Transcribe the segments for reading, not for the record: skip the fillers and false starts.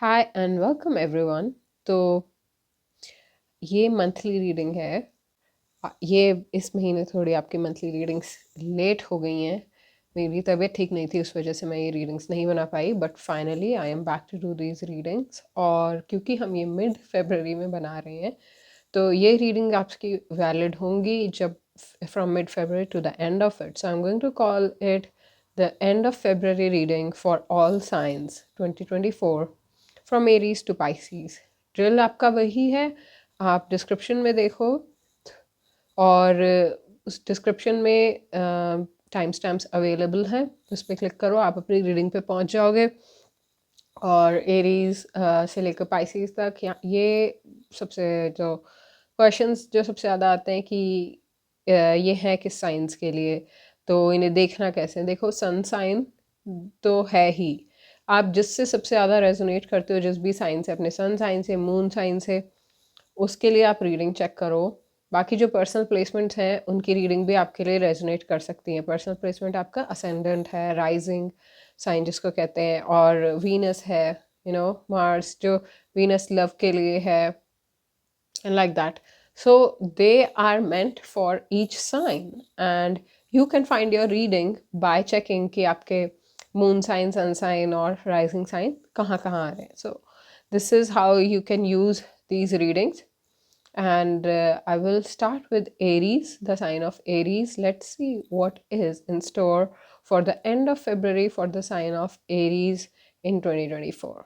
Hi and welcome everyone. तो ये monthly reading है। ये इस महीने थोड़ी आपकी मंथली रीडिंग्स लेट हो गई हैं। मेरी तबीयत ठीक नहीं थी, उस वजह से मैं ये रीडिंग्स नहीं बना पाई, but finally I am back to do these readings. और क्योंकि हम ये मिड फेबररी में बना रहे हैं, तो ये रीडिंग आपकी वैलिड होंगी जब from mid February to the end of it. So I am going to call it the end of February reading for all signs 2024 from Aries to Pisces. Drill आपका वही है, आप डिस्क्रिप्शन में देखो और उस डिस्क्रिप्शन में टाइम स्टैम्प्स अवेलेबल हैं, उस पर क्लिक करो, आप अपनी रीडिंग पे पहुंच जाओगे। और एरीज से लेकर पाइसीज तक ये सबसे जो क्वेश्चंस जो सबसे ज़्यादा आते हैं कि ये हैं किस साइंस के लिए, तो इन्हें देखना कैसे। देखो, सन साइन तो है ही, आप जिससे सबसे ज़्यादा रेजोनेट करते हो, जिस भी साइन से, अपने सन साइन से, मून साइन से, उसके लिए आप रीडिंग चेक करो। बाकी जो पर्सनल प्लेसमेंट्स हैं उनकी रीडिंग भी आपके लिए रेजोनेट कर सकती हैं। पर्सनल प्लेसमेंट आपका असेंडेंट है, राइजिंग साइन जिसको कहते हैं, और वीनस है, मार्स जो वीनस लव के लिए है, and like that. So they are meant for each sign, and you can find your reading by checking कि आपके moon sign, sun sign और rising sign कहाँ कहाँ आ रहे हैं. So this is how you can use these readings. And I will start with Aries, the sign of Aries. Let's see what is in store for the end of February for the sign of Aries in 2024.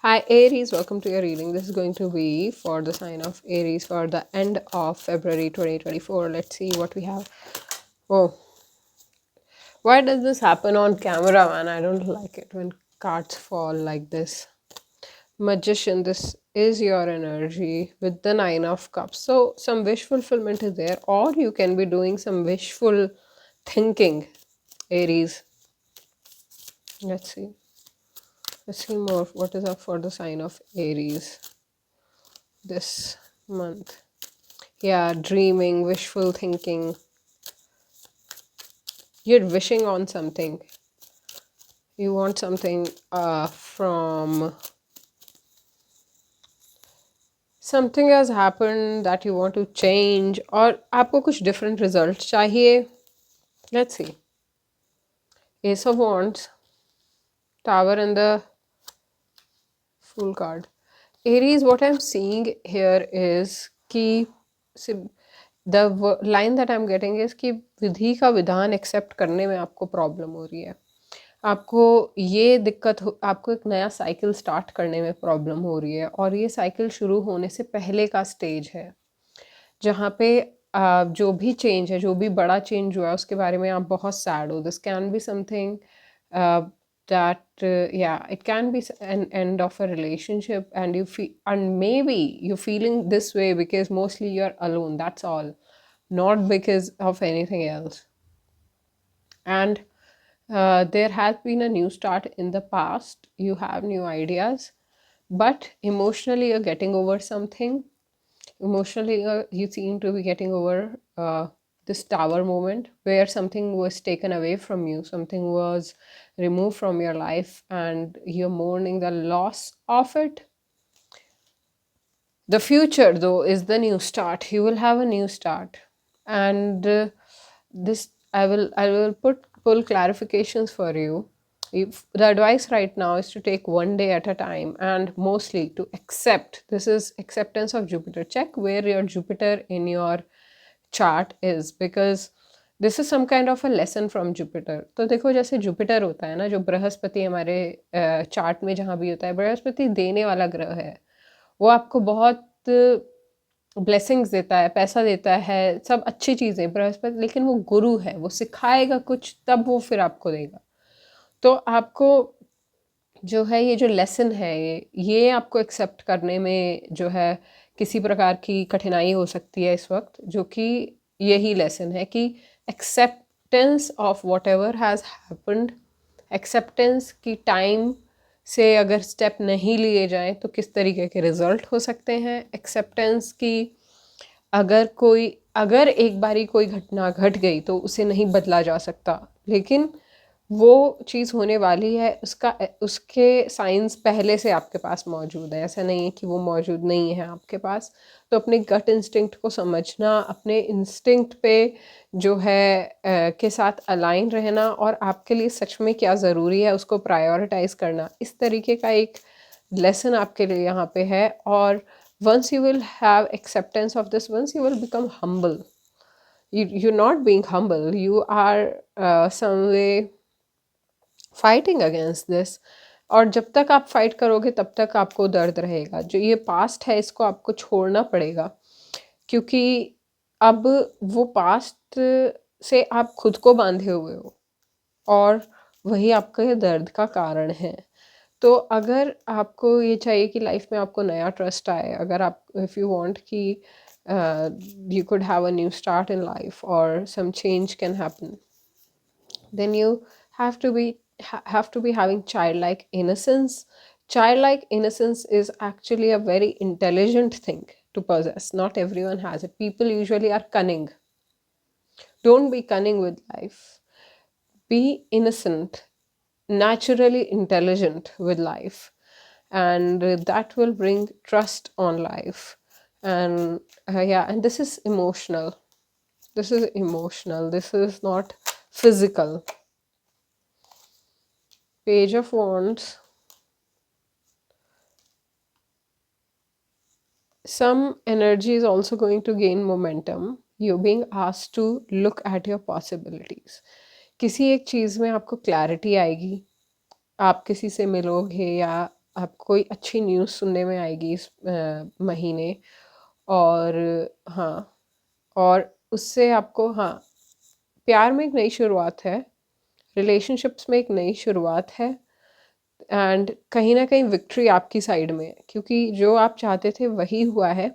Hi Aries, welcome to your reading. This is going to be for the sign of Aries for the end of February 2024. Let's see what we have. Oh, why does this happen on camera, man? I don't like it when cards fall like this. Magician, this is your energy with the 9 of cups. So some wish fulfillment is there, or you can be doing some wishful thinking, Aries. Let's see. Let's see more. What is up for the sign of Aries this month? Yeah, dreaming, wishful thinking. You're wishing on something. You want something from... Something has happened that you want to change, और आपको कुछ different results चाहिए. Let's see. Ace of Wands, Tower and the Fool card. Aries, what I'm seeing here is कि the line that I'm getting is कि विधि का विधान accept करने में आपको प्रॉब्लम हो रही है. आपको ये दिक्कत आपको एक नया साइकिल स्टार्ट करने में प्रॉब्लम हो रही है, और ये साइकिल शुरू होने से पहले का स्टेज है जहाँ पे जो भी चेंज है, जो भी बड़ा चेंज हुआ है, उसके बारे में आप बहुत सैड हो. This can be something that it can be an end of a relationship, and you feel, and maybe you're feeling this way because mostly you're alone, that's all, not because of anything else. And there has been a new start in the past, you have new ideas, but emotionally you're getting over something. Emotionally you seem to be getting over this tower moment where something was taken away from you, something was removed from your life, and you're mourning the loss of it. The future though is the new start. You will have a new start, and this I will pull clarifications for you. The advice right now is to take one day at a time, and mostly to accept. This is acceptance of Jupiter. Check where your Jupiter in your chart is, because this is some kind of a lesson from Jupiter. तो देखो, जैसे Jupiter होता है ना, जो बृहस्पति हमारे chart में जहाँ भी होता है, बृहस्पति देने वाला ग्रह है. वो आपको बहुत ब्लेसिंग्स देता है, पैसा देता है, सब अच्छी चीज़ें बृहस्पति, लेकिन वो गुरु है, वो सिखाएगा कुछ, तब वो फिर आपको देगा. तो आपको जो है ये जो लेसन है, ये आपको एक्सेप्ट करने में जो है किसी प्रकार की कठिनाई हो सकती है इस वक्त, जो कि यही लेसन है कि acceptance of what ever has happened. Acceptance की टाइम से अगर स्टेप नहीं लिए जाएं तो किस तरीके के रिजल्ट हो सकते हैं. एक्सेप्टेंस की अगर एक बारी कोई घटना घट गई तो उसे नहीं बदला जा सकता, लेकिन वो चीज़ होने वाली है, उसके साइंस पहले से आपके पास मौजूद है। ऐसा नहीं है कि वो मौजूद नहीं है आपके पास। तो अपने गट इंस्टिंक्ट को समझना, अपने इंस्टिंक्ट पे जो है के साथ अलाइन रहना, और आपके लिए सच में क्या ज़रूरी है उसको प्रायोरिटाइज करना, इस तरीके का एक लेसन आपके लिए यहाँ पे है। और once you will have acceptance of this, once you will become humble, you're not being humble, you are some way fighting against this। और जब तक आप फाइट करोगे तब तक आपको दर्द रहेगा। जो ये पास्ट है इसको आपको छोड़ना पड़ेगा, क्योंकि अब वो पास्ट से आप खुद को बांधे हुए हो, और वही आपके दर्द का कारण है। तो अगर आपको ये चाहिए कि लाइफ में आपको नया ट्रस्ट आए, अगर आप इफ़ यू वांट कि you could have a new start in life or some change can happen, then you have to be having childlike innocence. Childlike innocence is actually a very intelligent thing to possess. Not everyone has it. People usually are cunning. Don't be cunning with life. Be innocent, naturally intelligent with life, and that will bring trust on life. And yeah, and this is emotional. This is emotional. This is not physical. Page of Wands. Some energy is also going to gain momentum. You're being asked to look at your possibilities. किसी एक चीज़ में आपको clarity आएगी, आप किसी से मिलोगे या आपको कोई अच्छी न्यूज़ सुनने में आएगी इस महीने। और हाँ, और उससे आपको, हाँ, प्यार में एक नई शुरुआत है, रिलेशनशिप्स में एक नई शुरुआत है, एंड कहीं ना कहीं विक्ट्री आपकी साइड में है, क्योंकि जो आप चाहते थे वही हुआ है।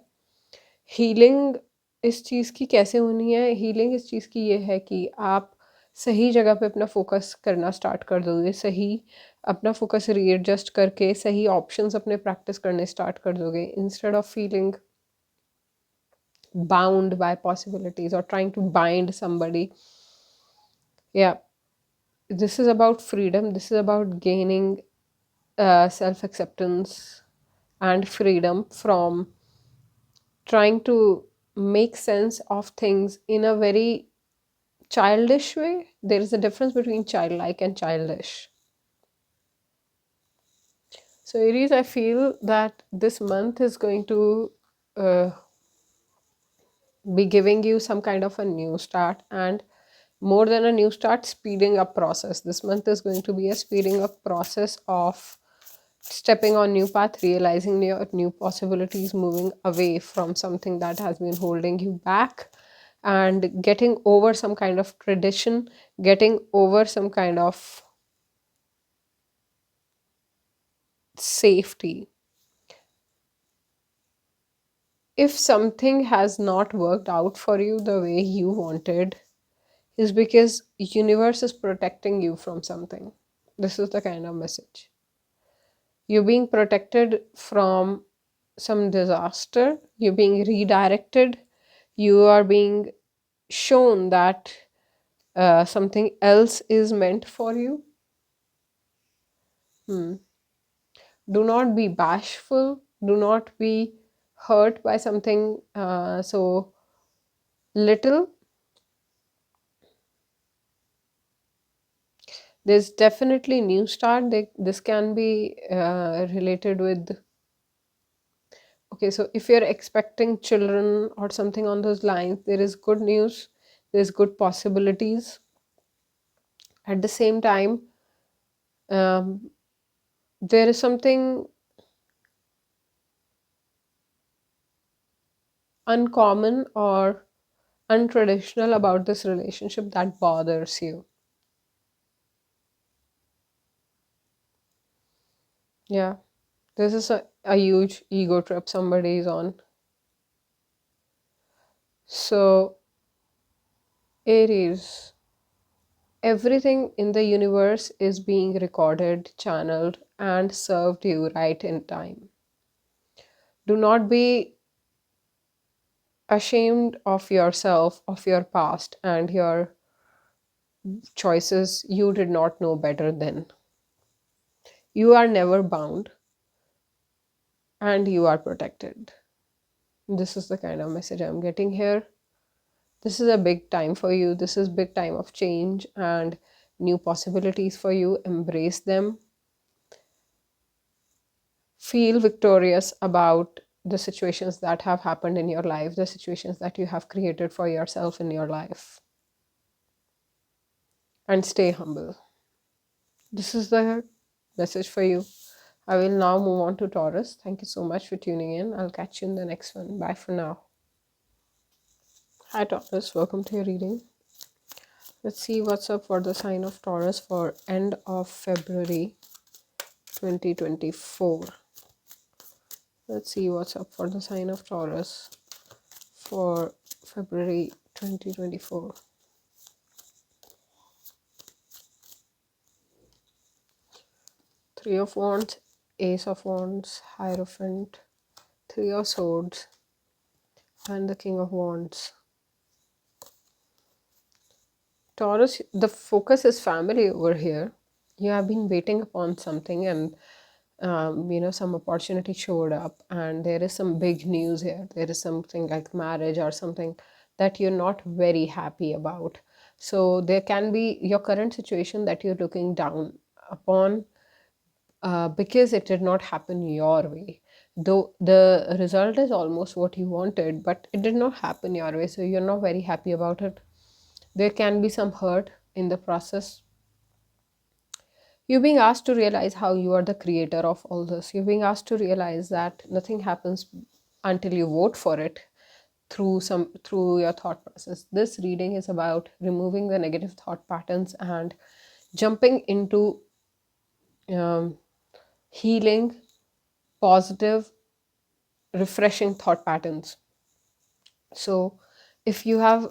हीलिंग इस चीज़ की कैसे होनी है? हीलिंग इस चीज़ की ये है कि आप सही जगह पे अपना फोकस करना स्टार्ट कर दोगे, सही अपना फोकस रीएडजस्ट करके सही ऑप्शंस अपने प्रैक्टिस करने स्टार्ट कर दोगे, instead of feeling bound by possibilities or trying to bind somebody. Yeah, this is about freedom. This is about gaining self-acceptance and freedom from trying to make sense of things in a very childish way. There is a difference between childlike and childish. So Aries, I feel that this month is going to uh, be giving you some kind of a new start, and more than a new start, speeding up process. This month is going to be a speeding up process of stepping on new path, realizing new possibilities, moving away from something that has been holding you back, and getting over some kind of tradition, getting over some kind of safety. If something has not worked out for you the way you wanted, is because universe is protecting you from something. This is the kind of message. You're being protected from some disaster, you're being redirected, you are being shown that something else is meant for you. Do not be bashful, do not be hurt by something so little. There's definitely new start. This can be related with, okay, so if you're expecting children or something on those lines, there is good news, there's good possibilities. At the same time, there is something uncommon or untraditional about this relationship that bothers you. Yeah, this is a huge ego trip somebody is on. So, Aries, everything in the universe is being recorded, channeled, and served you right in time. Do not be ashamed of yourself, of your past, and your choices you did not know better then. You are never bound and you are protected. This is the kind of message I'm getting here. This is a big time for you. This is big time of change and new possibilities for you. Embrace them. Feel victorious about the situations that have happened in your life, the situations that you have created for yourself in your life. And stay humble. This is the message for you. I will now move on to Taurus. Thank you so much for tuning in. I'll catch you in the next one. Bye for now. Hi Taurus, welcome to your reading. Let's see what's up for the sign of Taurus for end of February 2024. Let's see what's up for the sign of Taurus for February 2024. Three of Wands, Ace of Wands, Hierophant, Three of Swords, and the King of Wands. Taurus, the focus is family over here. You have been waiting upon something and some opportunity showed up and there is some big news here. There is something like marriage or something that you're not very happy about. So there can be your current situation that you're looking down upon because it did not happen your way. Though the result is almost what you wanted, but it did not happen your way. So you're not very happy about it. There can be some hurt in the process. You're being asked to realize how you are the creator of all this. You're being asked to realize that nothing happens until you vote for it through your thought process. This reading is about removing the negative thought patterns and jumping into healing, positive, refreshing thought patterns. So if you have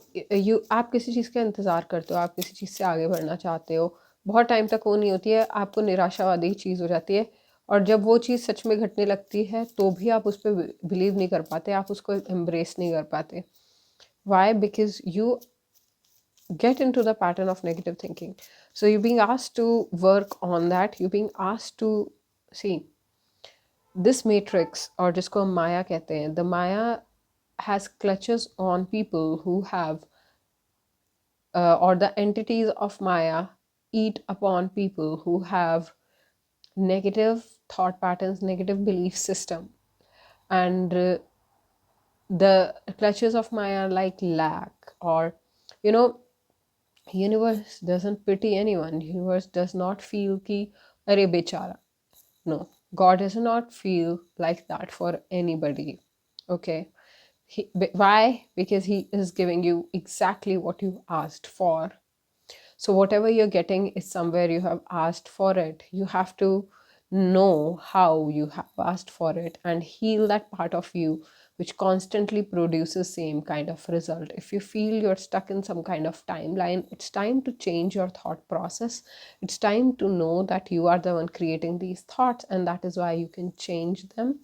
आप किसी चीज़ का इंतज़ार करते हो, आप किसी चीज़ से आगे बढ़ना चाहते हो, बहुत टाइम तक वो नहीं होती है, आपको निराशावादी चीज़ हो जाती है और जब वो चीज़ सच में घटने लगती है तो भी आप उस पर बिलीव नहीं कर पाते, आप उसको एम्ब्रेस नहीं कर पाते. Why? Because you get into the pattern of negative thinking. So you're being asked to work on that. You're being asked to see this matrix, or जिसको हम माया कहते हैं, the Maya has clutches on people who have or the entities of Maya eat upon people who have negative thought patterns, negative belief system. And the clutches of Maya are like lack, or universe doesn't pity anyone. Universe does not feel ki are bechara. No, God does not feel like that for anybody. Okay. Why? Because he is giving you exactly what you asked for. So whatever you're getting is somewhere you have asked for it. You have to know how you have asked for it and heal that part of you which constantly produces same kind of result. If you feel you're stuck in some kind of timeline, it's time to change your thought process. It's time to know that you are the one creating these thoughts, and that is why you can change them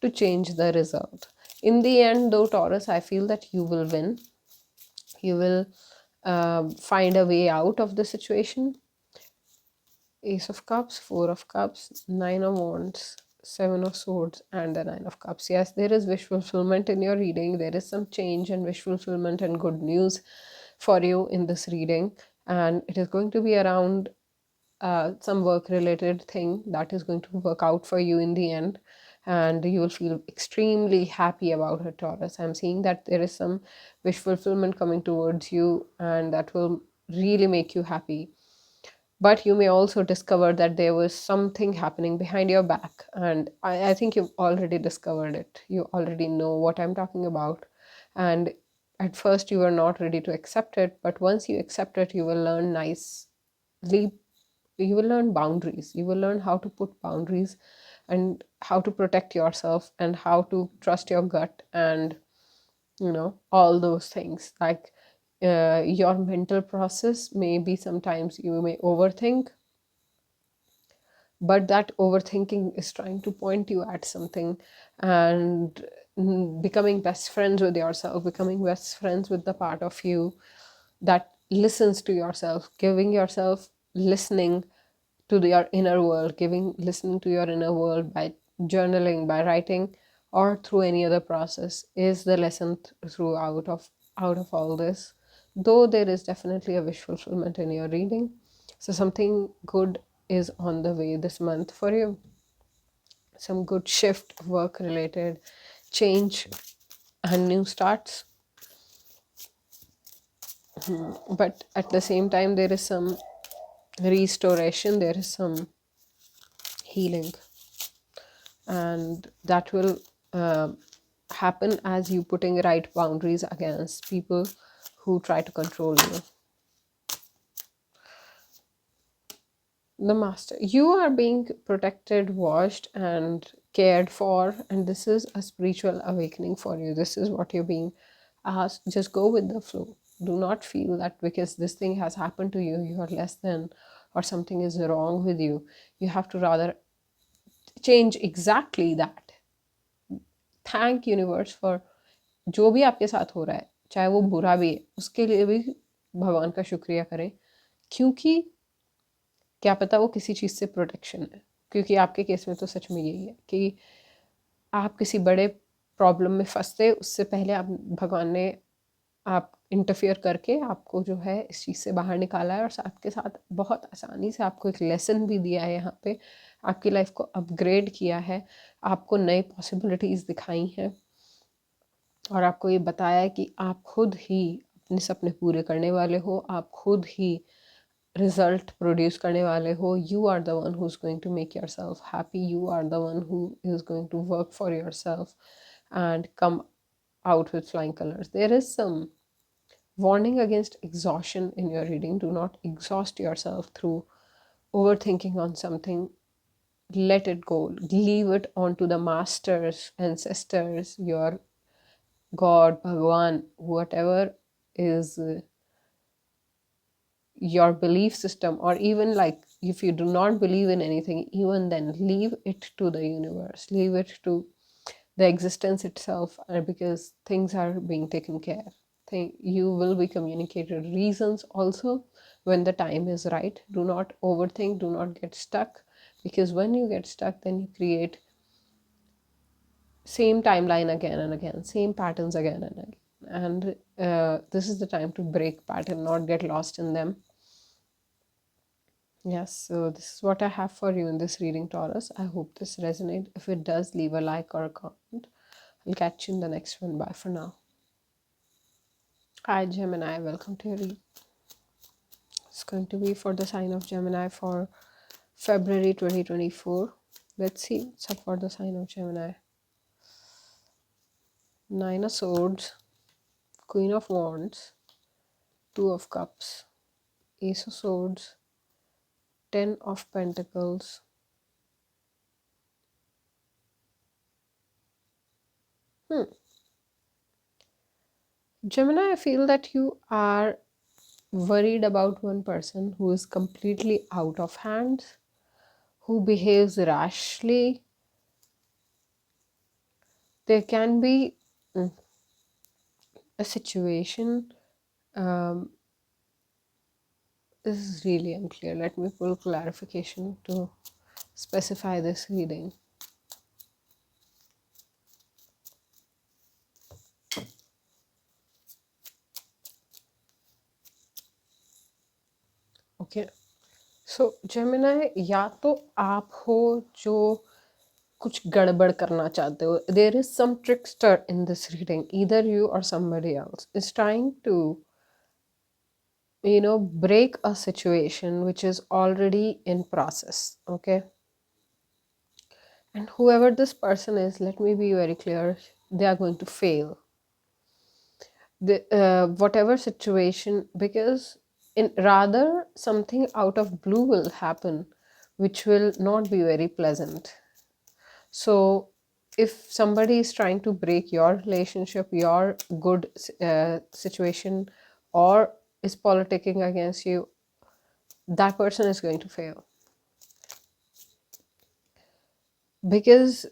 to change the result. In the end though, Taurus, I feel that you will win. You will find a way out of the situation. Ace of Cups, Four of Cups, Nine of Wands, Seven of Swords, and the Nine of Cups. Yes, there is wish fulfillment in your reading. There is some change and wish fulfillment and good news for you in this reading. And it is going to be around some work-related thing that is going to work out for you in the end. And you will feel extremely happy about it, Taurus. I'm seeing that there is some wish fulfillment coming towards you, and that will really make you happy. But you may also discover that there was something happening behind your back, and I think you've already discovered it. You already know what I'm talking about. And at first you were not ready to accept it, but once you accept it, you will learn you will learn boundaries. You will learn how to put boundaries and how to protect yourself and how to trust your gut and all those things. Like your mental process, maybe sometimes you may overthink, but that overthinking is trying to point you at something, and becoming best friends with yourself, becoming best friends with the part of you that listens to yourself, giving yourself listening to your inner world, listening to your inner world by journaling, by writing, or through any other process is the lesson throughout of out of all this. Though there is definitely a wish fulfillment in your reading, so something good is on the way this month for you. Some good shift, work related change, and new starts. But at the same time, there is some restoration, there is some healing, and that will happen as you putting right boundaries against people who try to control you. The master, you are being protected, watched, and cared for, and this is a spiritual awakening for you. This is what you're being asked. Just go with the flow. Do not feel that because this thing has happened to you, you are less than or something is wrong with you. You have to rather change exactly that. Thank universe for जो भी आपके साथ हो रहा है, चाहे वो बुरा भी है, उसके लिए भी भगवान का शुक्रिया करें, क्योंकि क्या पता वो किसी चीज़ से प्रोटेक्शन है। क्योंकि आपके केस में तो सच में यही है कि आप किसी बड़े प्रॉब्लम में फंसते उससे पहले आप भगवान ने आप इंटरफियर करके आपको जो है इस चीज़ से बाहर निकाला है, और साथ के साथ बहुत आसानी से आपको एक लेसन भी दिया है, यहाँ पे आपकी लाइफ को अपग्रेड किया है, आपको नई पॉसिबिलिटीज़ दिखाई हैं, और आपको ये बताया है कि आप खुद ही अपने सपने पूरे करने वाले हो, आप खुद ही रिजल्ट प्रोड्यूस करने वाले हो. You are the one who is going to make yourself happy, you are the one who is going to work for yourself and come out with flying colors. There is some warning against exhaustion in your reading. Do not exhaust yourself through overthinking on something. Let it go. Leave it on to the masters, ancestors, your God, Bhagwan, whatever is your belief system, or even like if you do not believe in anything, even then leave it to the universe, leave it to the existence itself, because things are being taken care. You will be communicated reasons also when the time is right. Do not overthink, do not get stuck, because when you get stuck, then you create same timeline again and again, same patterns again and again, and this is the time to break pattern, not get lost in them. Yes, so this is what I have for you in this reading, Taurus. I hope this resonates. If it does, leave a like or a comment. I'll catch you in the next one. Bye for now. Hi Gemini, welcome to your read. It's going to be for the sign of Gemini for February 2024. Let's see what's up for the sign of Gemini. 9 of Swords, Queen of Wands, 2 of Cups, Ace of Swords, 10 of Pentacles, Gemini, I feel that you are worried about one person who is completely out of hand, who behaves rashly. There can be a situation. This is really unclear. Let me pull clarification to specify this reading. Okay. So Gemini, या तो आप हो जो कुछ गड़बड़ करना चाहते हो. There is some trickster in this reading. Either you or somebody else is trying to, break a situation which is already in process. Okay. And whoever this person is, let me be very clear, they are going to fail. Whatever situation, because rather something out of blue will happen which will not be very pleasant. So if somebody is trying to break your relationship, your good situation, or is politicking against you, that person is going to fail. Because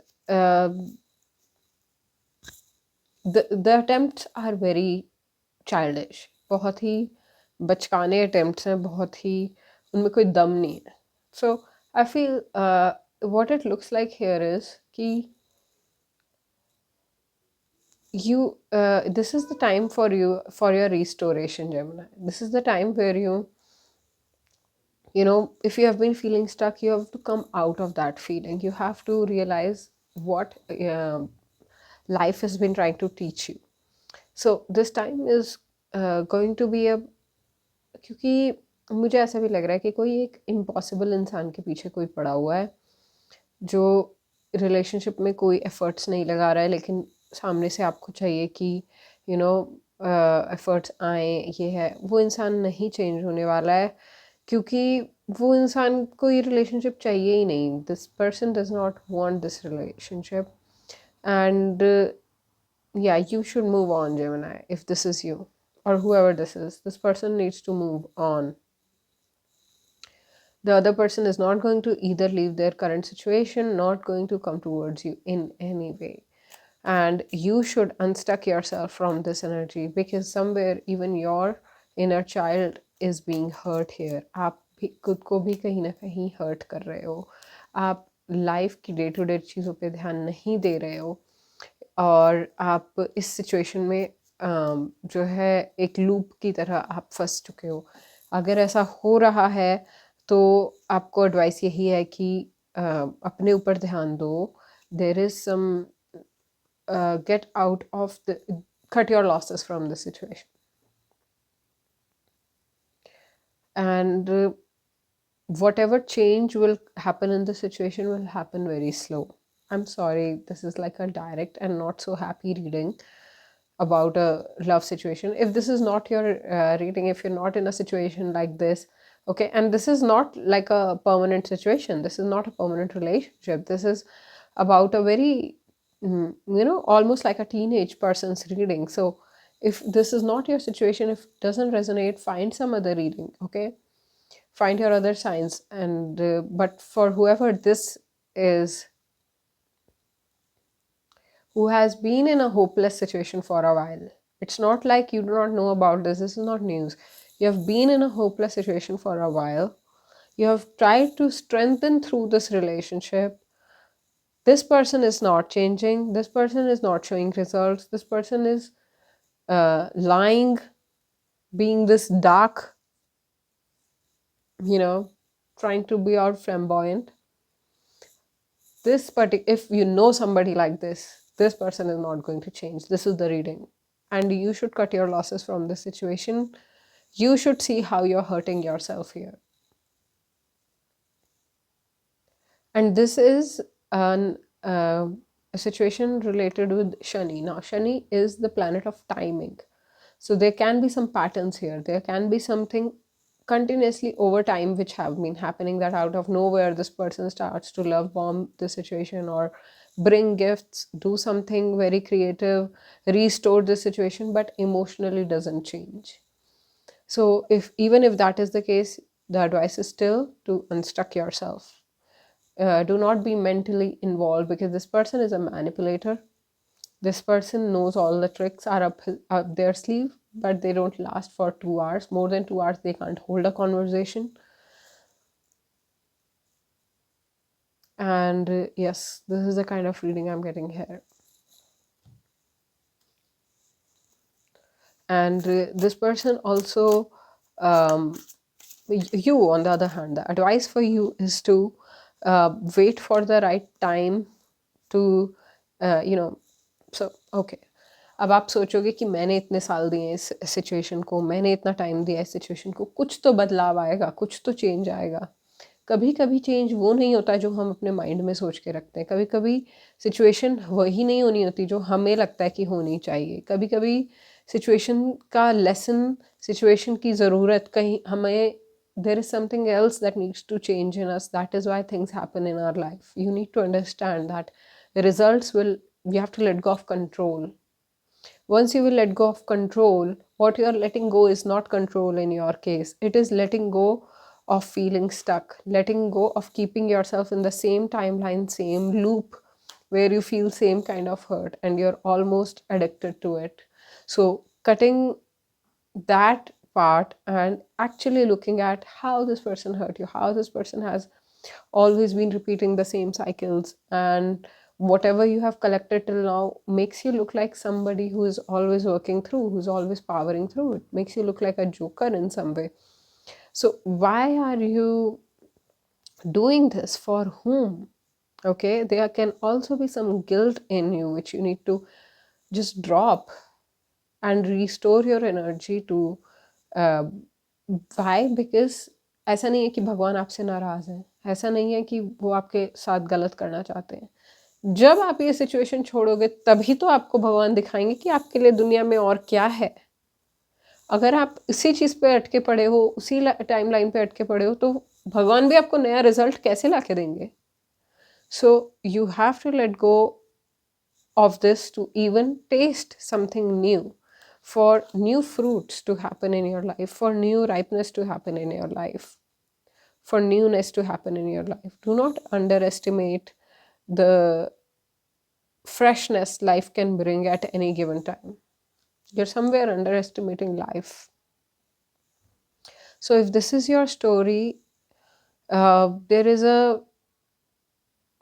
the attempts are very childish, बहुत ही बचकाने attempts हैं, बहुत ही उनमें कोई दम नहीं है. So I feel what it looks like here is कि this is the time for you, for your restoration, Gemini. This is the time where if you have been feeling stuck, you have to come out of that feeling. You have to realize what life has been trying to teach you. So this time is going to be a, क्योंकि मुझे ऐसा भी लग रहा है कि कोई एक इम्पॉसिबल इंसान के पीछे कोई पड़ा हुआ है जो रिलेशनशिप में कोई एफर्ट्स नहीं लगा रहा है, लेकिन सामने से आपको चाहिए कि एफर्ट्स आए. ये है, वो इंसान नहीं चेंज होने वाला है क्योंकि वो इंसान को ये रिलेशनशिप चाहिए ही नहीं. This person does not want this relationship and yeah, you should move on, Gemini. If this is you or whoever this person needs to move on. The other person is not going to either leave their current situation, not going to come towards you in any way. And you should unstuck yourself from this energy, because somewhere even your inner child is being hurt here. आप भी खुद को भी कहीं ना कहीं hurt कर रहे हो. आप लाइफ की डे टू डे चीज़ों पे ध्यान नहीं दे रहे हो और आप इस सिचुएशन में जो है एक लूप की तरह आप फंस चुके हो. अगर ऐसा हो रहा है तो आपको एडवाइस यही है कि अपने ऊपर ध्यान दो. There is some get out of cut your losses from the situation. And whatever change will happen in the situation will happen very slow. I'm sorry, this is like a direct and not so happy reading about a love situation. If this is not your reading, if you're not in a situation like this, okay, and this is not like a permanent situation, this is not a permanent relationship, this is about a very almost like a teenage person's reading. So if this is not your situation, if it doesn't resonate, find some other reading, okay? Find your other signs. And but for whoever this is, who has been in a hopeless situation for a while, it's not like you do not know about this. This is not news. You have been in a hopeless situation for a while. You have tried to strengthen through this relationship. This person is not changing. This person is not showing results. This person is lying, being this dark, trying to be out flamboyant. If you know somebody like this person is not going to change. This is the reading. And you should cut your losses from this situation. You should see how you're hurting yourself here. And this is a situation related with Shani. Now, Shani is the planet of timing. So there can be some patterns here. There can be something continuously over time which have been happening, that out of nowhere this person starts to love bomb the situation or bring gifts, do something very creative, restore the situation, but emotionally doesn't change. So even if that is the case, the advice is still to unstuck yourself. Do not be mentally involved, because this person is a manipulator. This person knows all the tricks are up their sleeve, but they don't last for 2 hours. More than 2 hours, they can't hold a conversation. And yes, this is the kind of reading I'm getting here. And this person also, you on the other hand, the advice for you is to wait for the right time to, so okay. अब आप सोचोगे कि मैंने इतने साल दिए इस situation को, मैंने इतना टाइम दिया इस सिचुएशन को, कुछ तो बदलाव आएगा, कुछ तो चेंज आएगा. कभी कभी चेंज वो नहीं होता जो हम अपने माइंड में सोच के रखते हैं. कभी कभी सिचुएशन वही नहीं होनी होती जो हमें लगता है कि होनी चाहिए. कभी कभी सिचुएशन का लेसन, सिचुएशन की ज़रूरत कहीं हमें, there is something else that needs to change in us. That is why things happen in our life. You need to understand that the results we have to let go of control. Once you will let go of control, what you are letting go is not control in your case. It is letting go of feeling stuck, letting go of keeping yourself in the same timeline, same loop, where you feel same kind of hurt and you're almost addicted to it. So cutting that part and actually looking at how this person hurt you, how this person has always been repeating the same cycles, and whatever you have collected till now makes you look like somebody who is always working through, who's always powering through. It makes you look like a joker in some way. So why are you doing this? For whom? Okay, there can also be some guilt in you which you need to just drop and restore your energy to why? Because ऐसा नहीं है कि भगवान आपसे नाराज है, ऐसा नहीं है कि वो आपके साथ गलत करना चाहते हैं. जब आप ये सिचुएशन छोड़ोगे तभी तो आपको भगवान दिखाएंगे कि आपके लिए दुनिया में और क्या है. अगर आप इसी चीज़ पे अटके पड़े हो, उसी टाइम लाइन पे अटके पड़े हो, तो भगवान भी आपको नया रिजल्ट कैसे ला के देंगे? So you have to let go of this to even taste something new, for new fruits to happen in your life, for new ripeness to happen in your life, for newness to happen in your life. Do not underestimate the freshness life can bring at any given time. You're somewhere underestimating life. So if this is your story, there is a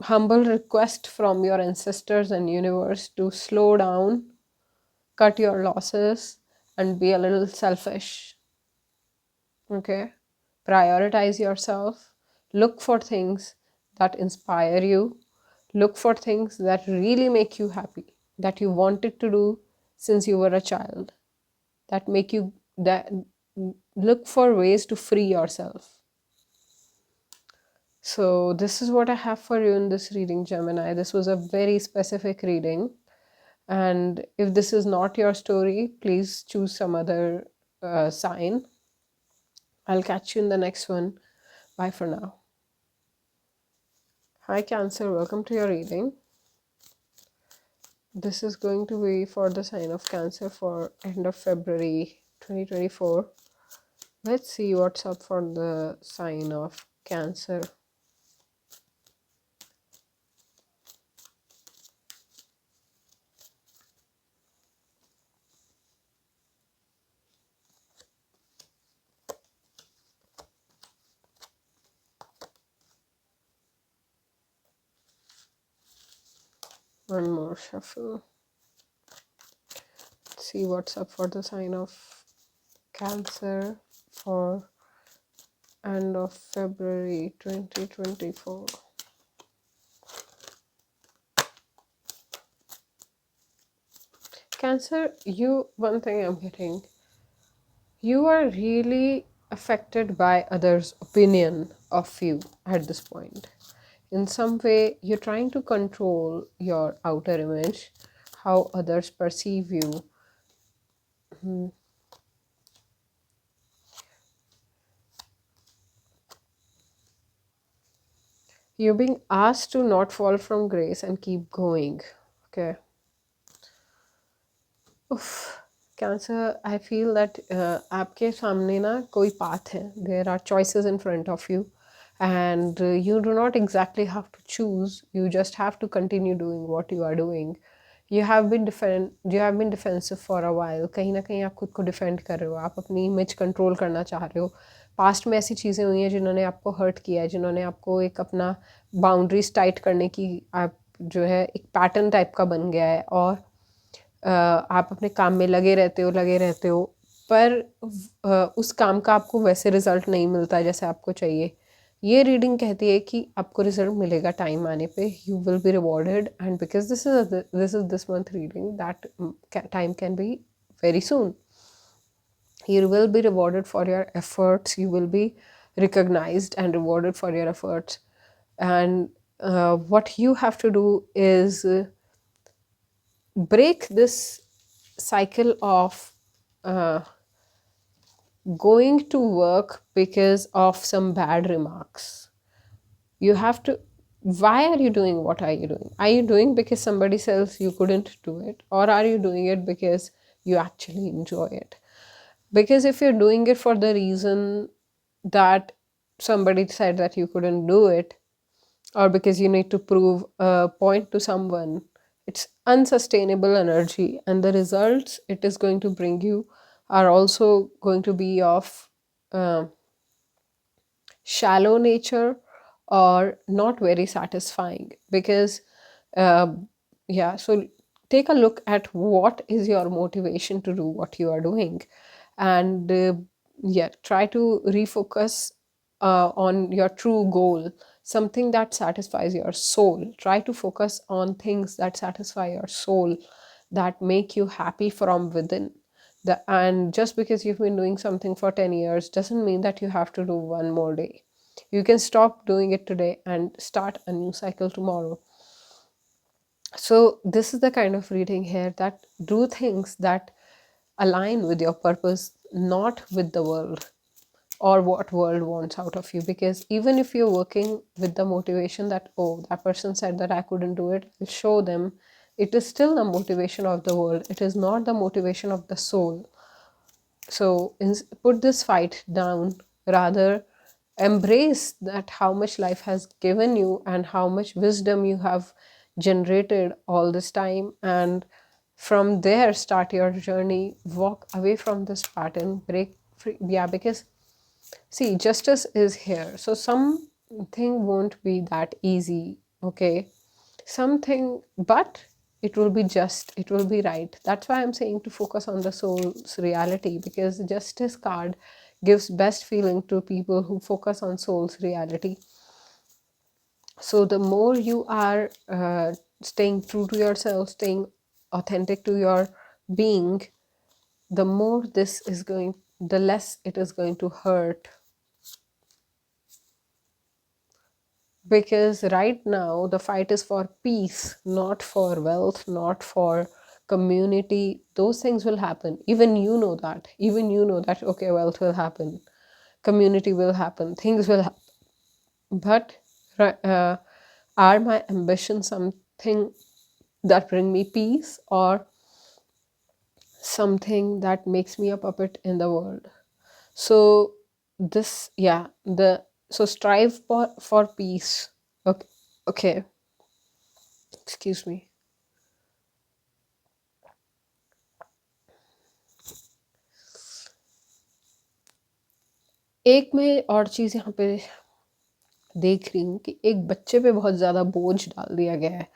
humble request from your ancestors and universe to slow down, cut your losses, and be a little selfish. Okay? Prioritize yourself. Look for things that inspire you. Look for things that really make you happy, that you wanted to do since you were a child, that make you look for ways to free yourself. So this is what I have for you in this reading, Gemini. This was a very specific reading. And if this is not your story, please choose some other sign. I'll catch you in the next one. Bye for now. Hi Cancer, welcome to your reading. This is going to be for the sign of Cancer for end of February 2024. Let's see what's up for the sign of Cancer. One more shuffle. Let's see what's up for the sign of Cancer for end of February 2024. Cancer, one thing I'm getting, you are really affected by others' opinion of you at this point. In some way, you're trying to control your outer image, how others perceive you. You're being asked to not fall from grace and keep going. Okay. Cancer, I feel that आपके सामने ना कोई path है. There are choices in front of you. And you do not exactly have to choose. You just have to continue doing what you are doing. You have been defensive for a while. कहीं ना कहीं आप खुद को defend कर रहे हो. आप अपनी image control करना चाह रहे हो. Past में ऐसी चीज़ें हुई हैं जिन्होंने आपको hurt किया है, जिन्होंने आपको एक अपना boundaries tight करने की आप जो है एक pattern type का बन गया है, और आप अपने काम में लगे रहते हो, पर उस काम का आपको वैसे रिजल्ट नहीं मिलता जैसे आपको चाहिए. ये रीडिंग कहती है कि आपको रिजल्ट मिलेगा टाइम आने पे. You will be rewarded, and because this is this month reading, that time can be very soon. You will be rewarded for your efforts. You will be recognized and rewarded for your efforts. And what you have to do is break this cycle of going to work because of some bad remarks. You have to, why are you doing what are you doing? Are you doing because somebody says you couldn't do it, or are you doing it because you actually enjoy it? Because if you're doing it for the reason that somebody said that you couldn't do it, or because you need to prove a point to someone. It's unsustainable energy, and the results it is going to bring you are also going to be of uh, shallow nature or not very satisfying. Because uh, yeah, so take a look at what is your motivation to do what you are doing, and yeah, try to refocus on your true goal, something that satisfies your soul. Try to focus on things that satisfy your soul, that make you happy from within. And just because you've been doing something for 10 years doesn't mean that you have to do one more day. You can stop doing it today and start a new cycle tomorrow. So this is the kind of reading here, that do things that align with your purpose, not with the world or what world wants out of you. Because even if you're working with the motivation that, oh, that person said that I couldn't do it, I'll show them, it is still the motivation of the world. It is not the motivation of the soul. So put this fight down, rather embrace that how much life has given you and how much wisdom you have generated all this time, and from there start your journey. Walk away from this pattern, break free. Yeah, because see, justice is here, so something won't be that easy, okay? Something, but it will be just, it will be right. That's why I'm saying to focus on the soul's reality, because the justice card gives best feeling to people who focus on soul's reality. So the more you are staying true to yourself, staying authentic to your being, the more this is going, the less it is going to hurt. Because right now the fight is for peace, not for wealth, not for community. Those things will happen. Even you know that. Even you know that, okay, wealth will happen, community will happen, things will happen. But are my ambitions something that bring me peace, or something that makes me a puppet in the world? So this, yeah, the so strive for peace. Okay, okay, excuse me. एक मैं और चीज़ यहाँ पे देख रही हूँ कि एक बच्चे पे बहुत ज़्यादा बोझ डाल दिया गया है।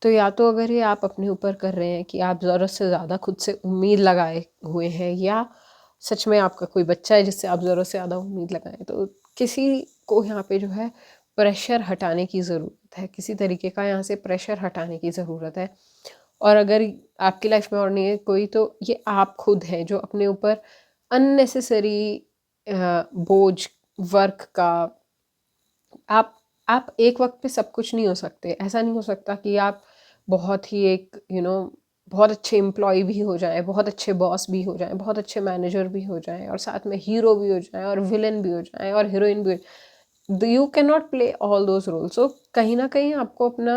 तो या तो अगर ये आप अपने ऊपर कर रहे हैं कि आप ज़रूरत से ज़्यादा खुद से उम्मीद लगाए हुए हैं, या सच में आपका कोई बच्चा है जिससे आप ज़रूरत से ज़्यादा उम्मीद लगाएं, तो किसी को यहाँ पे जो है प्रेशर हटाने की ज़रूरत है, किसी तरीके का यहाँ से प्रेशर हटाने की ज़रूरत है। और अगर आपकी लाइफ में और नहीं है कोई, तो ये आप खुद हैं जो अपने ऊपर अननेसेसरी बोझ वर्क का, आप एक वक्त पे सब कुछ नहीं हो सकते। ऐसा नहीं हो सकता कि आप बहुत ही एक बहुत अच्छे एम्प्लॉय भी हो जाएं, बहुत अच्छे बॉस भी हो जाएं, बहुत अच्छे मैनेजर भी हो जाएं, और साथ में हीरो भी हो जाएं, और विलन भी हो जाएं, और हीरोइन भी हो। You can not play all those roles. So कहीं ना कहीं आपको अपना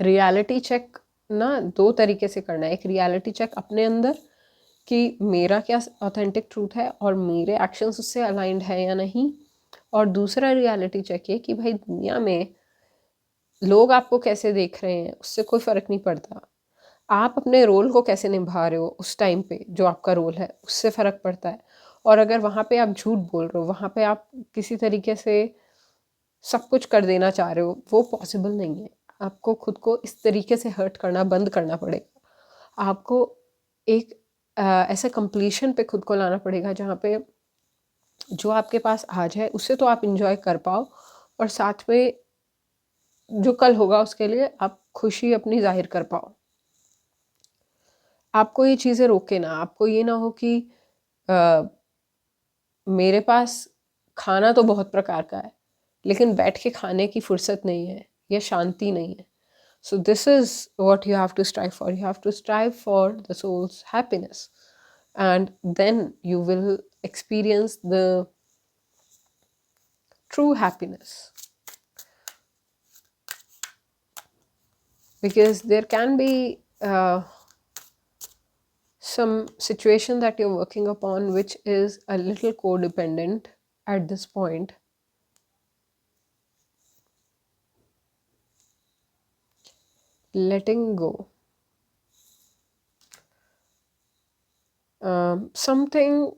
रियलिटी चेक ना दो तरीके से करना है। एक रियलिटी चेक अपने अंदर कि मेरा क्या ऑथेंटिक ट्रूथ है और मेरे एक्शंस उससे अलाइंड है या नहीं, और दूसरा रियलिटी चेक है कि भाई दुनिया में लोग आपको कैसे देख रहे हैं उससे कोई फ़र्क नहीं पड़ता। आप अपने रोल को कैसे निभा रहे हो उस टाइम पे, जो आपका रोल है उससे फ़र्क पड़ता है। और अगर वहाँ पे आप झूठ बोल रहे हो, वहाँ पे आप किसी तरीके से सब कुछ कर देना चाह रहे हो, वो पॉसिबल नहीं है। आपको खुद को इस तरीके से हर्ट करना बंद करना पड़ेगा। आपको एक ऐसे कंप्लीशन पे खुद को लाना पड़ेगा जहाँ पे जो आपके पास आज है उससे तो आप इंजॉय कर पाओ, और साथ में जो कल होगा उसके लिए आप खुशी अपनी जाहिर कर पाओ। आपको ये चीज़ें रोके ना। आपको ये ना हो कि मेरे पास खाना तो बहुत प्रकार का है लेकिन बैठ के खाने की फुर्सत नहीं है या शांति नहीं है। So this is what you have to strive for. You have to strive for the soul's happiness, and then you will experience the true happiness. Because there can be some situation that you're working upon which is a little codependent at this point. letting go. Something,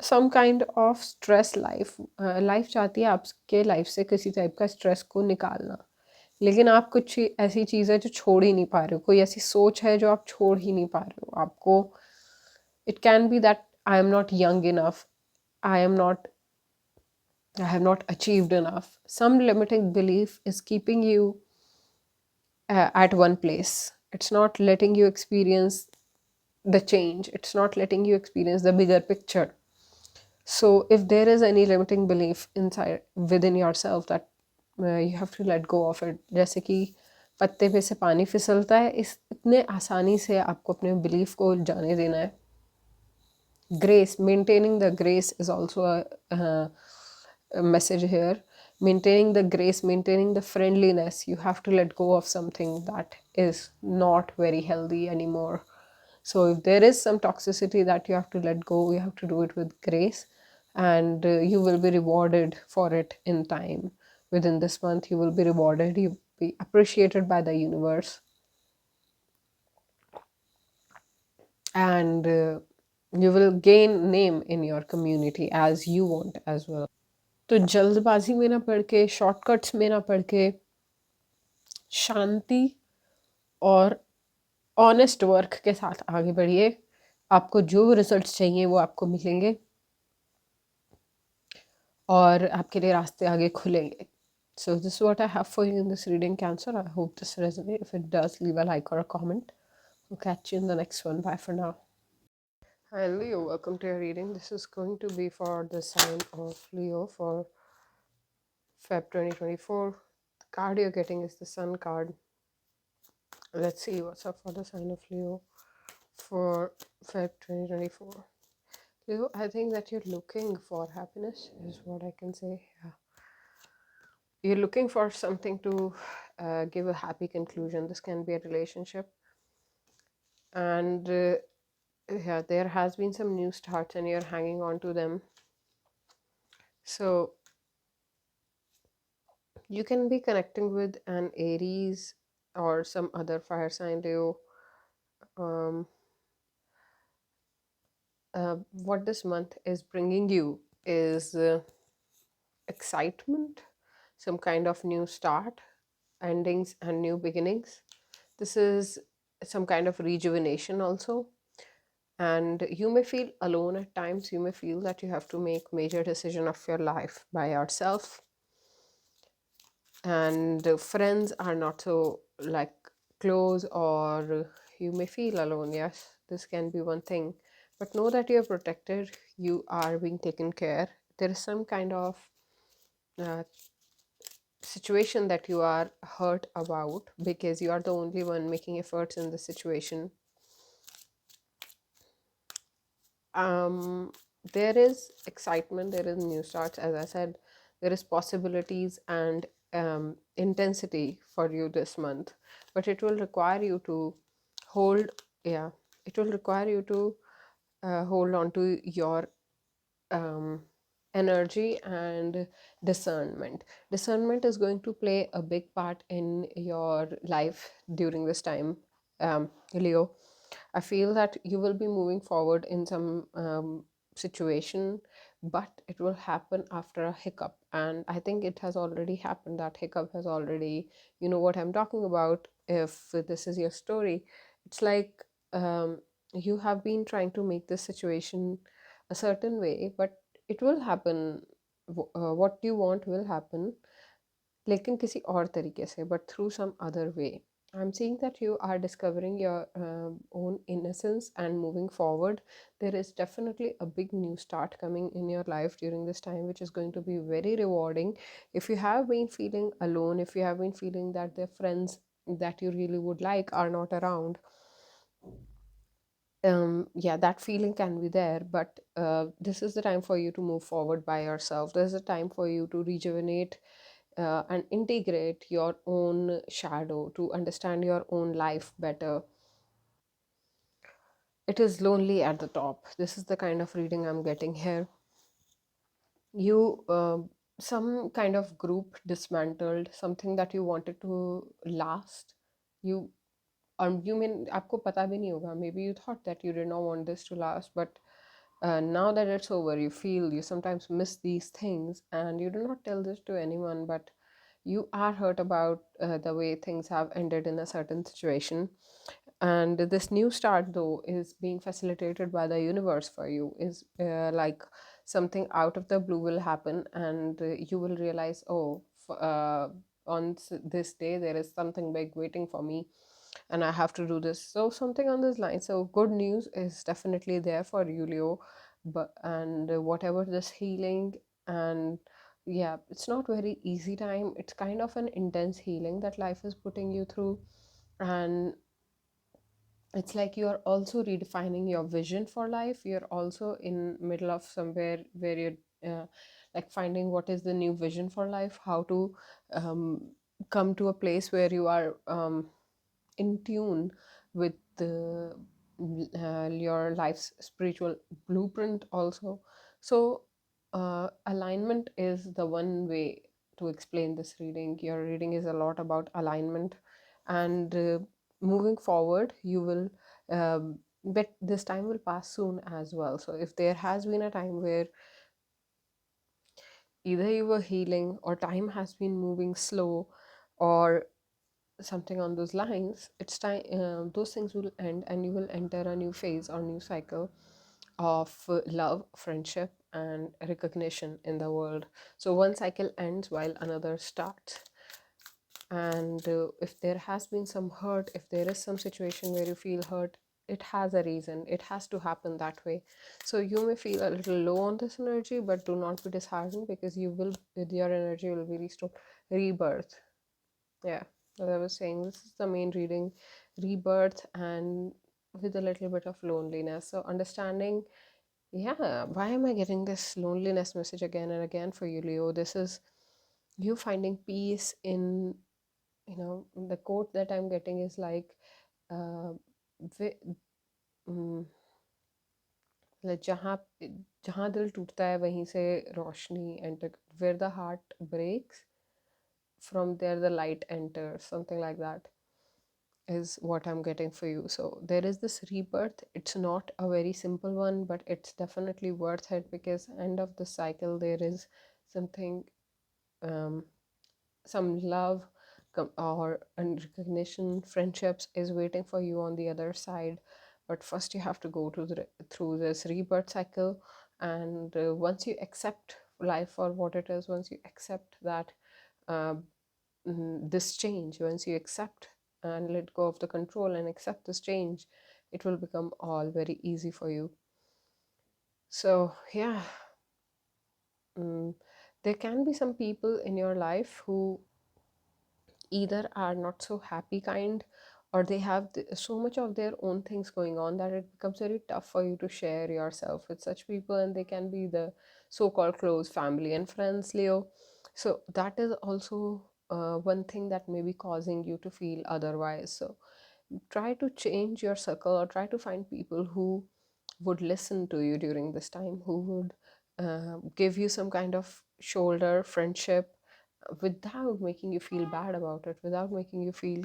some kind of stress life, life चाहती है आपके life से किसी type का stress को निकालना, लेकिन आप कुछ ऐसी चीज़ है जो छोड़ ही नहीं पा रहे हो, कोई ऐसी सोच है जो आप छोड़ ही नहीं पा रहे हो आपको. It can be that I am not young enough, I am not, I have not achieved enough. Some limiting belief is keeping you at one place. It's not letting you experience the change. It's not letting you experience the bigger picture. So if there is any limiting belief inside within yourself that you have to let go of it. जैसे कि पत्ते पे से पानी फिसलता है, इस इतने आसानी से आपको अपने बिलीफ को जाने देना है. Grace, maintaining the grace is also a message here. Maintaining the grace, maintaining the friendliness. You have to let go of something that is not very healthy anymore. So if there is some toxicity that you have to let go, you have to do it with grace, and you will be rewarded for it in time. Within this month, you will be rewarded, you will be appreciated by the universe, and you will gain name in your community as you want as well. तो जल्दबाजी में ना पड़ के, shortcuts में ना पड़ के, शांति और ऑनेस्ट वर्क के साथ आगे बढ़िए. आपको जो रिजल्ट्स चाहिए वो आपको मिलेंगे और आपके लिए रास्ते आगे खुलेंगे. So this is what I have for you in this reading, Cancer. I hope this resonates. If it does, leave a like or a comment. We'll catch you in the next one. Bye for now. Hi Leo, welcome to your reading. This is going to be for the sign of Leo for Feb 2024. The card you're getting is the Sun card. Let's see what's up for the sign of Leo for Feb 2024. Leo, I think that you're looking for happiness is what I can say. Yeah. You're looking for something to give a happy conclusion. This can be a relationship. And yeah, there has been some new starts and you're hanging on to them. So you can be connecting with an Aries or some other fire sign, Leo. What this month is bringing you is excitement, some kind of new start, endings and new beginnings. This is some kind of rejuvenation also. And you may feel alone at times. You may feel that you have to make major decision of your life by yourself. And friends are not so like close, or you may feel alone. Yes, this can be one thing. But know that you're protected. You are being taken care. There is some kind of situation that you are hurt about because you are the only one making efforts in the situation. There is excitement, there is new starts. As I said, there is possibilities and intensity for you this month, but it will require you to hold, yeah, it will require you to hold on to your energy and discernment. Discernment is going to play a big part in your life during this time, Leo. I feel that you will be moving forward in some situation, but it will happen after a hiccup. And I think it has already happened. That hiccup has already, you know what I'm talking about. If this is your story, it's like you have been trying to make this situation a certain way, but it will happen. What you want will happen, लेकिन किसी और तरीके से, but through some other way. I'm seeing that you are discovering your own innocence and moving forward. There is definitely a big new start coming in your life during this time, which is going to be very rewarding. If you have been feeling alone, if you have been feeling that the friends that you really would like are not around, yeah, that feeling can be there, but this is the time for you to move forward by yourself. This is a time for you to rejuvenate and integrate your own shadow, to understand your own life better. It is lonely at the top. This is the kind of reading I'm getting here. You some kind of group dismantled, something that you wanted to last. You you mean आपको पता भी नहीं होगा, maybe you thought that you did not want this to last, but now that it's over, you feel you sometimes miss these things, and you do not tell this to anyone, but you are hurt about the way things have ended in a certain situation. And this new start, though, is being facilitated by the universe for you, is like something out of the blue will happen, and you will realize, oh, on this day there is something big waiting for me, and I have to do this. So something on this line. So good news is definitely there for you, Leo. But and whatever this healing, and yeah, it's not very easy time. It's kind of an intense healing that life is putting you through, and it's like you are also redefining your vision for life. You're also in middle of somewhere where you're like finding what is the new vision for life, how to come to a place where you are in tune with your life's spiritual blueprint also. So alignment is the one way to explain this reading. Your reading is a lot about alignment, and moving forward you will but this time will pass soon as well. So if there has been a time where either you were healing or time has been moving slow or something on those lines, it's time those things will end, and you will enter a new phase or new cycle of love, friendship, and recognition in the world. So one cycle ends while another starts. And if there has been some hurt, if there is some situation where you feel hurt, it has a reason, it has to happen that way. So you may feel a little low on this energy, but do not be disheartened, because you will, with your energy will be restored. Rebirth, yeah, as I was saying, this is the main reading. Rebirth, and with a little bit of loneliness. So understanding, yeah, why am I getting this loneliness message again and again for you, Leo? This is you finding peace in, the quote that I'm getting is like, uh, like जहाँ जहाँ दिल टूटता है वहीं से रोशनी enter, where the heart breaks, from there the light enters, something like that is what I'm getting for you. So there is this rebirth. It's not a very simple one, but it's definitely worth it, because end of the cycle there is something, some love or and recognition, friendships is waiting for you on the other side. But first you have to go through this rebirth cycle. And once you accept life for what it is, once you accept that uh, this change, once you accept and let go of the control and accept this change, it will become all very easy for you. So yeah, there can be some people in your life who either are not so happy kind, or they have so much of their own things going on that it becomes very tough for you to share yourself with such people, and they can be the so-called close family and friends, Leo. So that is also one thing that may be causing you to feel otherwise. So try to change your circle, or try to find people who would listen to you during this time, who would give you some kind of shoulder friendship, without making you feel bad about it, without making you feel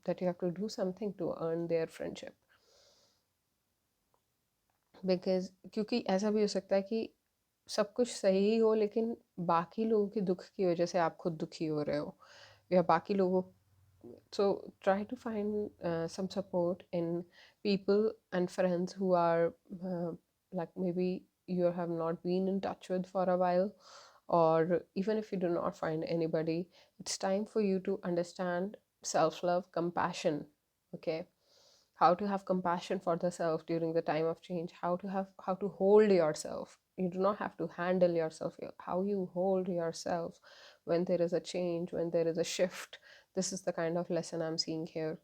that you have to do something to earn their friendship. Because क्योंकि ऐसा भी हो सकता है कि सब कुछ सही हो, लेकिन बाकी लोगों के दुख की वजह से आप खुद दुखी हो रहे हो, या बाकी लोगों. So try to find some support in people and friends who are like maybe you have not been in touch with for a while. Or even if you do not find anybody, it's time for you to understand self-love, compassion. Okay, how to have compassion for the self during the time of change, how to hold yourself. You do not have to handle yourself, how you hold yourself when there is a change, when there is a shift. This is the kind of lesson I'm seeing here.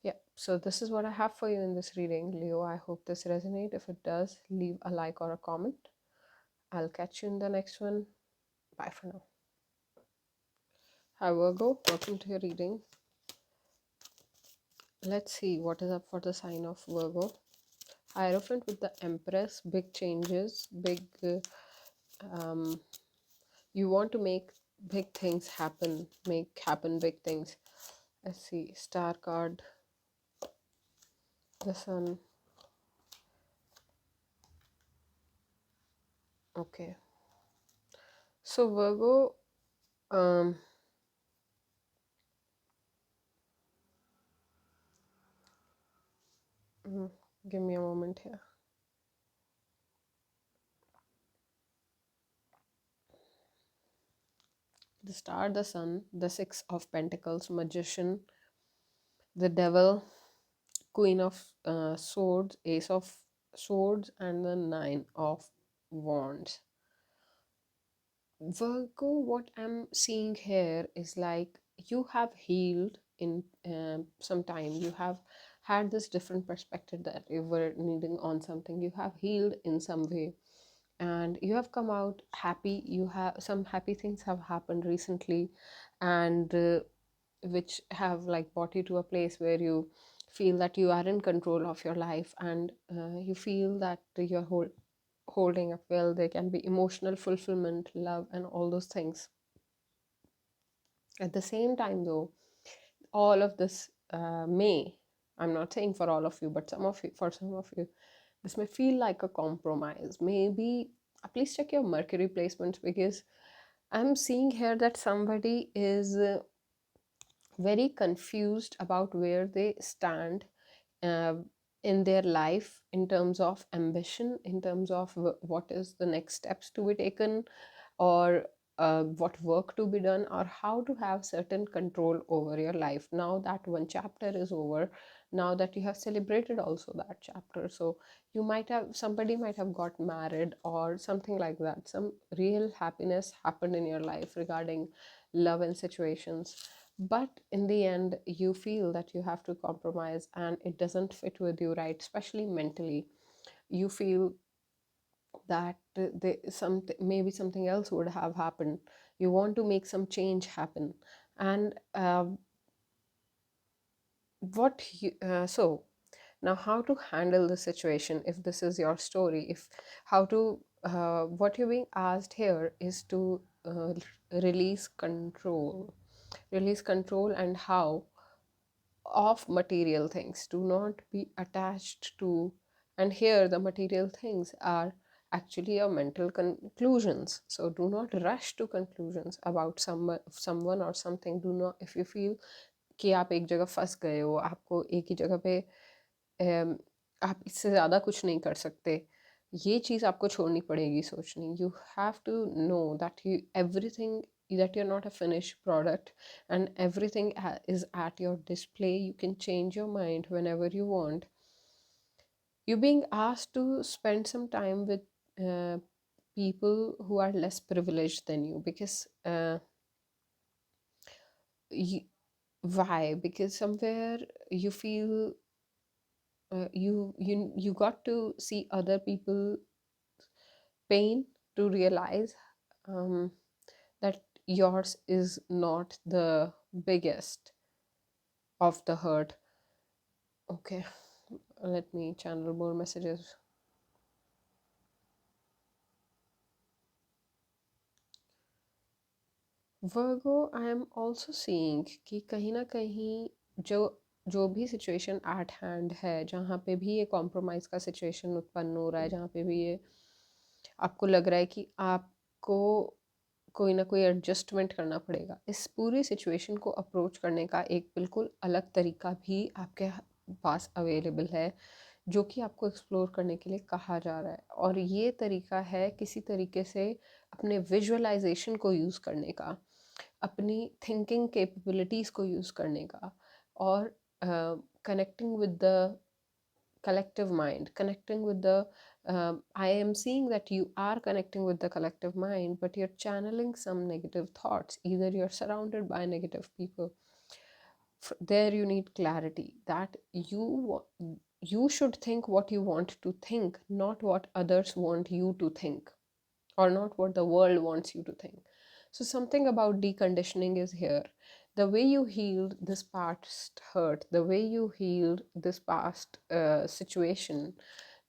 Yeah, so this is what I have for you in this reading, Leo. I hope this resonates. If it does, leave a like or a comment. I'll catch you in the next one. Bye for now. Hi Virgo, welcome to your reading. Let's see what is up for the sign of Virgo. Hierophant with the Empress, big changes, big you want to make big things happen, make happen big things. Let's see, star card, the sun. Okay, so Virgo, give me a moment here. The star, the sun, the Six of Pentacles, Magician, the Devil, Queen of Swords, Ace of Swords, and the Nine of Wands. Virgo, what I'm seeing here is like you have healed in some time. You have had this different perspective that you were needing on something. You have healed in some way, and you have come out happy. You have some happy things have happened recently, and which have like brought you to a place where you feel that you are in control of your life, and you feel that you're holding up well. There can be emotional fulfillment, love, and all those things. At the same time, though, all of this I'm not saying for all of you, but for some of you, this may feel like a compromise. Maybe please check your Mercury placements, because I'm seeing here that somebody is very confused about where they stand uh, in their life, in terms of ambition, in terms of what is the next steps to be taken, or what work to be done, or how to have certain control over your life. Now that one chapter is over, now that you have celebrated also that chapter, so somebody might have got married or something like that. Some real happiness happened in your life regarding love and situations, but in the end you feel that you have to compromise and it doesn't fit with you, right? Especially mentally, you feel that maybe something else would have happened. You want to make some change happen, and so now how to handle the situation if this is your story, if how to what you're being asked here is to release control. Release control, and how? Of material things. Do not be attached to, and here the material things are actually your mental conclusions. So do not rush to conclusions about someone or something. Do not, if you feel कि आप एक जगह फंस गए हो, आपको एक ही जगह पे आप इससे ज़्यादा कुछ नहीं कर सकते, ये चीज़ आपको छोड़नी पड़ेगी सोचनी. You have to know that you everything, that you're not a finished product, and everything is at your display. You can change your mind whenever you want. You're being asked to spend some time with uh, people who are less privileged than you, because you, why? Because somewhere you feel you got to see other people pain to realize um, that yours is not the biggest of the hurt. Okay, let me channel more messages. Virgo, I am also seeing कि कहीं ना कहीं जो जो भी situation at hand है, जहाँ पे भी ये कॉम्प्रोमाइज़ का सिचुएशन उत्पन्न हो रहा है, जहाँ पे भी ये आपको लग रहा है कि आपको कोई ना कोई एडजस्टमेंट करना पड़ेगा, इस पूरी सिचुएशन को अप्रोच करने का एक बिल्कुल अलग तरीका भी आपके पास अवेलेबल है, जो कि आपको एक्सप्लोर करने के लिए कहा जा रहा है. और ये तरीका है किसी तरीके से अपने विजुअलाइजेशन को यूज़ करने का, अपनी थिंकिंग कैपेबिलिटीज़ को यूज़ करने का, और connecting with the collective mind, connecting with the I am seeing that you are connecting with the collective mind, but you're channeling some negative thoughts. Either you're surrounded by negative people. There you need clarity that you should think what you want to think, not what others want you to think, or not what the world wants you to think. So something about deconditioning is here. The way you healed this past hurt, the way you healed this past situation,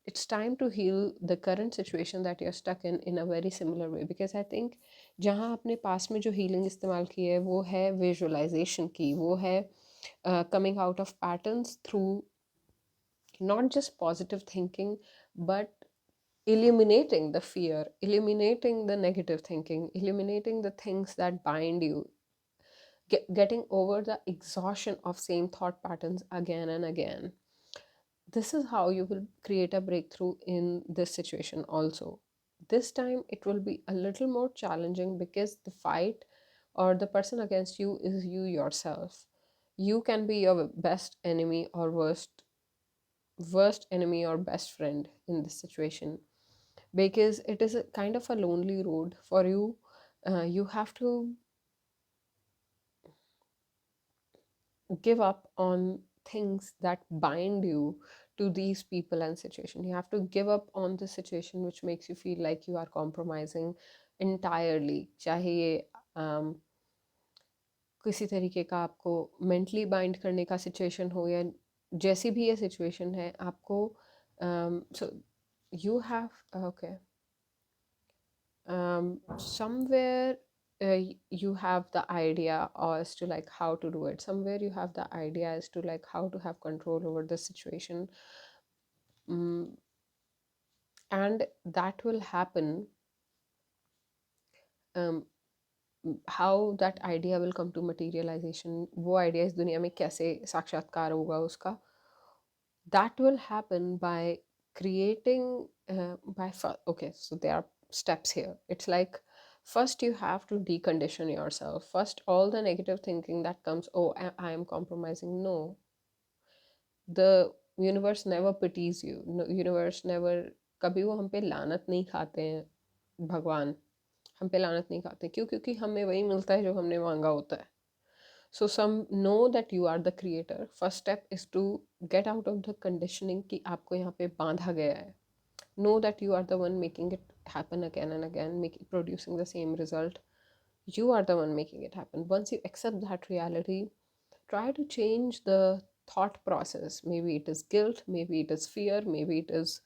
it's time to heal the current situation that you're stuck in a very similar way, because I think जहाँ आपने पास में जो healing इस्तेमाल की है वो है visualization की, वो है coming out of patterns through not just positive thinking but eliminating the fear, eliminating the negative thinking, eliminating the things that bind you, getting over the exhaustion of same thought patterns again and again. This is how you will create a breakthrough in this situation also. This time it will be a little more challenging because the fight or the person against you is you yourself. You can be your best enemy or worst enemy or best friend in this situation, because it is a kind of a lonely road for you. You have to give up on things that bind you to these people and situation. You have to give up on the situation which makes you feel like you are compromising entirely, चाहे ये किसी तरीके का आपको mentally bind करने का situation हो या जैसी भी ये सिचुएशन है आपको. So you have okay, somewhere you have the idea as to like how to do it. Somewhere you have the idea as to like how to have control over the situation. And that will happen. How that idea will come to materialization, वो idea इस दुनिया में कैसे साक्षात्कार होगा उसका, that will happen by creating okay, so there are steps here. It's like first you have to decondition yourself. First, all the negative thinking that comes, oh, I am compromising. No, the universe never pities you. No, universe never, कभी वो हम पे लानत नहीं खाते हैं. भगवान हम पे लानत नहीं खाते. क्यों? क्योंकि हमें वही मिलता है जो हमने मांगा होता है. So some know that you are the creator. First step is to get out of the conditioning कि आपको यहाँ पे बांधा गया है. Know that you are the one making it happen again and again, producing the same result. You are the one making it happen. Once you accept that reality, try to change the thought process. Maybe it is guilt, maybe it is fear, maybe it is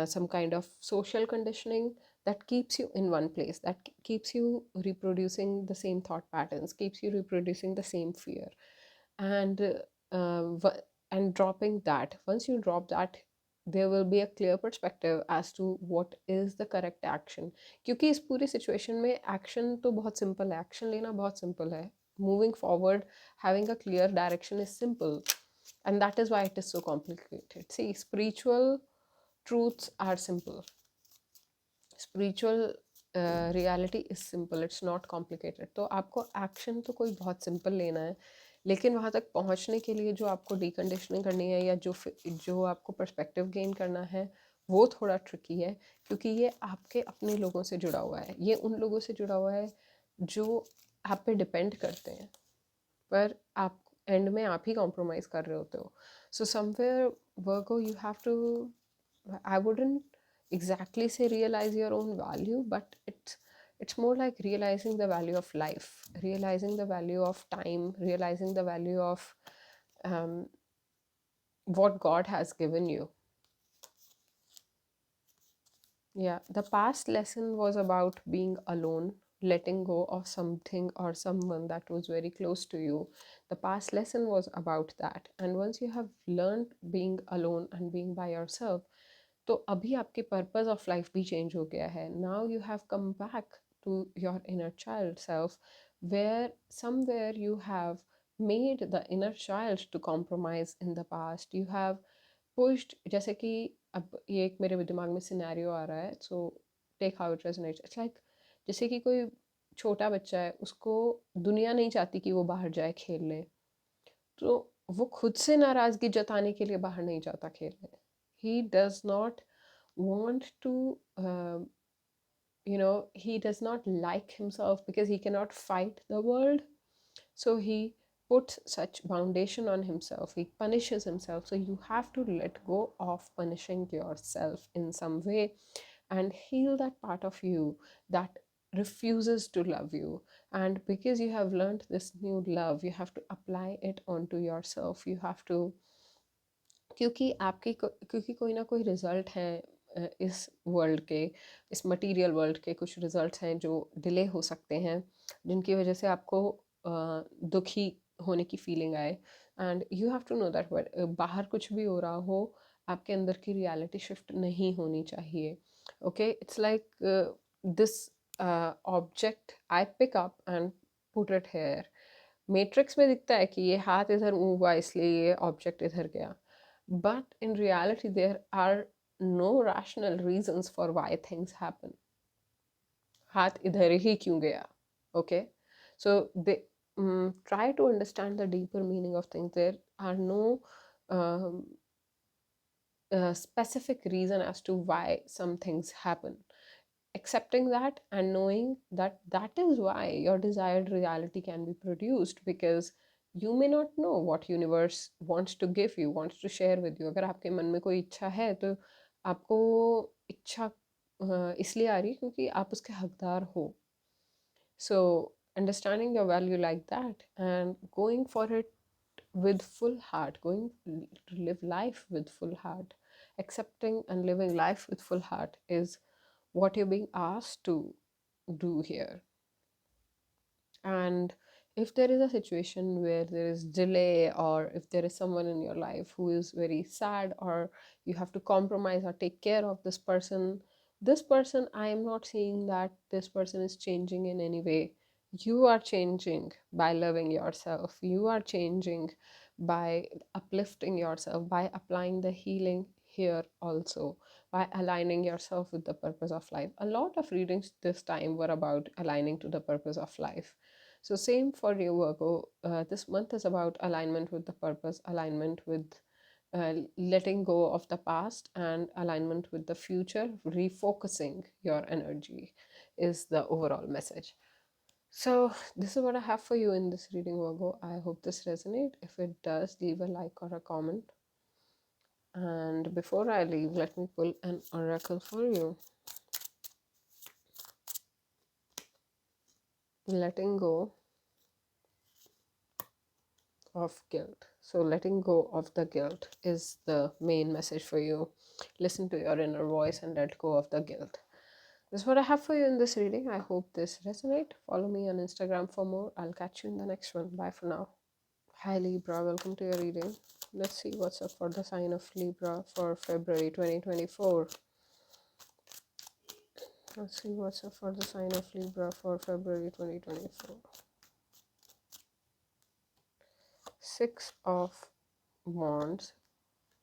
some kind of social conditioning that keeps you in one place, that keeps you reproducing the same thought patterns, keeps you reproducing the same fear. And dropping that, once you drop that, there will be a clear perspective as to what is the correct action. क्योंकि इस पूरी situation में action तो बहुत simple है, action लेना बहुत simple है. Moving forward, having a clear direction is simple, and that is why it is so complicated. See, spiritual truths are simple. Spiritual reality is simple. It's not complicated. तो आपको action तो कोई बहुत simple लेना है, लेकिन वहाँ तक पहुँचने के लिए जो आपको डीकंडीशनिंग करनी है या जो आपको पर्सपेक्टिव गेन करना है वो थोड़ा ट्रिकी है, क्योंकि ये आपके अपने लोगों से जुड़ा हुआ है. ये उन लोगों से जुड़ा हुआ है जो आप पे डिपेंड करते हैं, पर आप एंड में आप ही कॉम्प्रोमाइज़ कर रहे होते हो. So somewhere Virgo, you have to, I wouldn't exactly say realize your own value, but it's more like realizing the value of life, realizing the value of time, realizing the value of what God has given you. Yeah, the past lesson was about being alone, letting go of something or someone that was very close to you. The past lesson was about that. And once you have learned being alone and being by yourself, तो अभी आपके purpose of life भी change हो गया है. Now you have come back to your inner child self, where somewhere you have made the inner child to compromise in the past. You have pushed, जैसे कि अब ये एक मेरे दिमाग में सिनेरियो आ रहा है, so take how it resonates. It's like जैसे कि कोई छोटा बच्चा है, उसको दुनिया नहीं चाहती कि वो बाहर जाए खेलने, तो वो खुद से नाराज़गी जताने के लिए बाहर नहीं जाता खेलने. He does not want to, he does not like himself because he cannot fight the world. So he puts such foundation on himself. He punishes himself. So you have to let go of punishing yourself in some way and heal that part of you that refuses to love you. And because you have learned this new love, you have to apply it onto yourself. You have to क्योंकि कोई ना कोई result है इस world के, इस material world के कुछ रिजल्ट्स हैं जो डिले हो सकते हैं, जिनकी वजह से आपको दुखी होने की फीलिंग आए। And you have to know that बाहर कुछ भी हो रहा हो, आपके अंदर की रियलिटी शिफ्ट नहीं होनी चाहिए। Okay, it's like this object I pick up and put it here. Matrix में दिखता है कि ये हाथ इधर मूव हुआ इसलिए ये ऑब्जेक्ट इधर गया, but in reality there are no rational reasons for why things happen. हाथ इधर ही क्यों गया? Okay, so they try to understand the deeper meaning of things. There are no um, specific reason as to why some things happen. Accepting that and knowing that that is why your desired reality can be produced, because you may not know what universe wants to give you, wants to share with you. अगर आपके मन में कोई इच्छा है तो आपको इच्छा इसलिए आ रही है क्योंकि आप उसके हकदार हो. So understanding your value like that and going for it with full heart, going to live life with full heart, accepting and living life with full heart is what you're being asked to do here. And if there is a situation where there is delay, or if there is someone in your life who is very sad, or you have to compromise or take care of this person, I am not saying that this person is changing in any way. You are changing by loving yourself. You are changing by uplifting yourself, by applying the healing here also, by aligning yourself with the purpose of life. A lot of readings this time were about aligning to the purpose of life. So same for you, Virgo. This month is about alignment with the purpose, alignment with letting go of the past, and alignment with the future. Refocusing your energy is the overall message. So this is what I have for you in this reading, Virgo. I hope this resonates. If it does, leave a like or a comment. And before I leave, let me pull an oracle for you. Letting go of guilt. So letting go of the guilt is the main message for you. Listen to your inner voice and let go of the guilt. This is what I have for you in this reading. I hope this resonates. Follow me on Instagram for more. I'll catch you in the next one. Bye for now. Hi Libra, welcome to your reading. Let's see what's up for the sign of Libra for February 2024. Let's see what's up for the sign of Libra for February 2024. Six of Wands,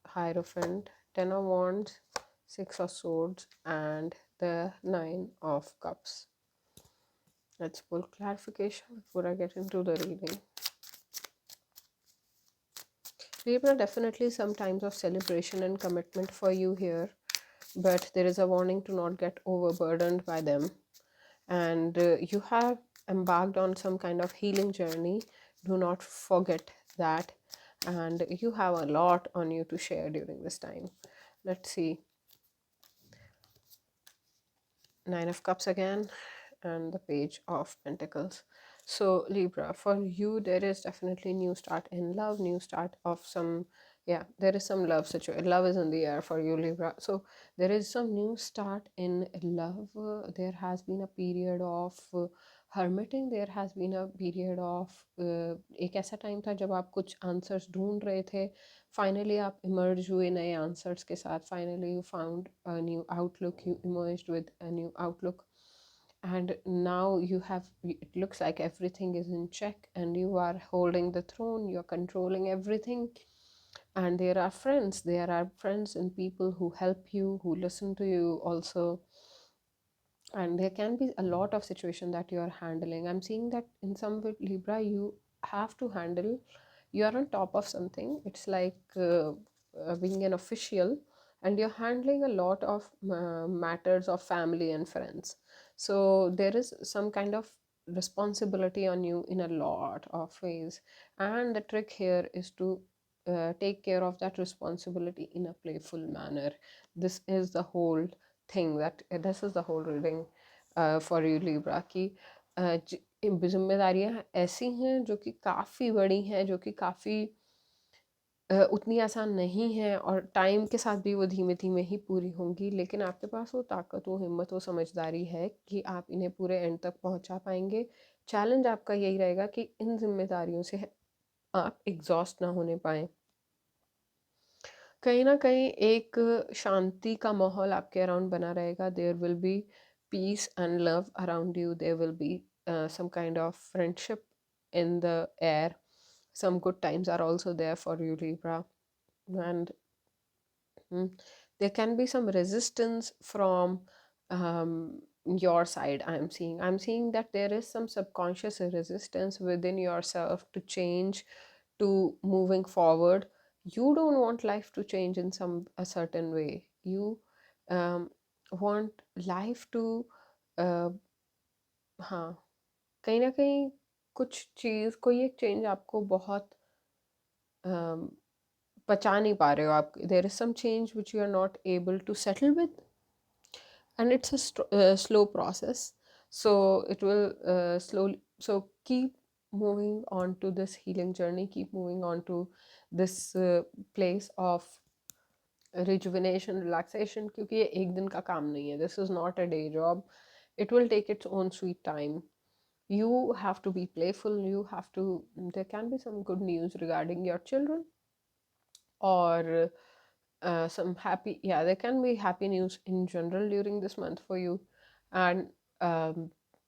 Hierophant, Ten of Wands, Six of Swords, and the Nine of Cups. Let's pull clarification before I get into the reading. Libra, definitely some times of celebration and commitment for you here, but there is a warning to not get overburdened by them. And you have embarked on some kind of healing journey. Do not forget that. And you have a lot on you to share during this time. Let's see. Nine of Cups again, and the Page of Pentacles. So Libra, for you there is definitely new start in love, new start of some, yeah, there is some love situation. Love is in the air for you, Libra. So there is some new start in love. There has been a period of hermiting. There has been a period of एक ऐसा time था जब आप कुछ answers ढूंढ रहे थे. Finally आप इमर्ज हुए नए आंसर्स के साथ. Finally you found a new outlook. You emerged with a new outlook. And now you have, it looks like everything is in check and you are holding the throne, you're controlling everything. And there are friends and people who help you, who listen to you also. And there can be a lot of situation that you are handling. I'm seeing that in some way, Libra, you have to handle, you are on top of something. It's like being an official, and you're handling a lot of matters of family and friends. So there is some kind of responsibility on you in a lot of ways, and the trick here is to take care of that responsibility in a playful manner. This is the whole thing, that this is the whole reading for you, Libra, कि जिम्मेदारियां ऐसी हैं जो कि काफ़ी बड़ी हैं, जो कि काफ़ी उतनी आसान नहीं है और टाइम के साथ भी वो धीमे धीमे ही पूरी होंगी, लेकिन आपके पास वो ताकत, वो हिम्मत, वो समझदारी है कि आप इन्हें पूरे एंड तक पहुंचा पाएंगे। चैलेंज आपका यही रहेगा कि इन जिम्मेदारियों से आप एग्जॉस्ट ना होने पाए। कहीं ना कहीं एक शांति का माहौल आपके अराउंड बना रहेगा। There will be peace and love around you, there will be some kind of friendship in the air. Some good times are also there for you, Libra. And there can be some resistance from your side. I'm seeing that there is some subconscious resistance within yourself to change, to moving forward. You don't want life to change in some a certain way. You um, want life to uh, हाँ, कहीं ना कहीं कुछ चीज़, कोई एक change आपको बहुत पचा नहीं पा रहे हो आप। There is some change which you are not able to settle with, and it's a slow process. So it will slowly, so keep moving on to this healing journey, keep moving on to this place of rejuvenation, relaxation, क्योंकि ये एक दिन का काम नहीं है. This is not a day job. It will take its own sweet time. You have to be playful. You have to, there can be some good news regarding your children, or some happy, yeah, there can be happy news in general during this month for you. And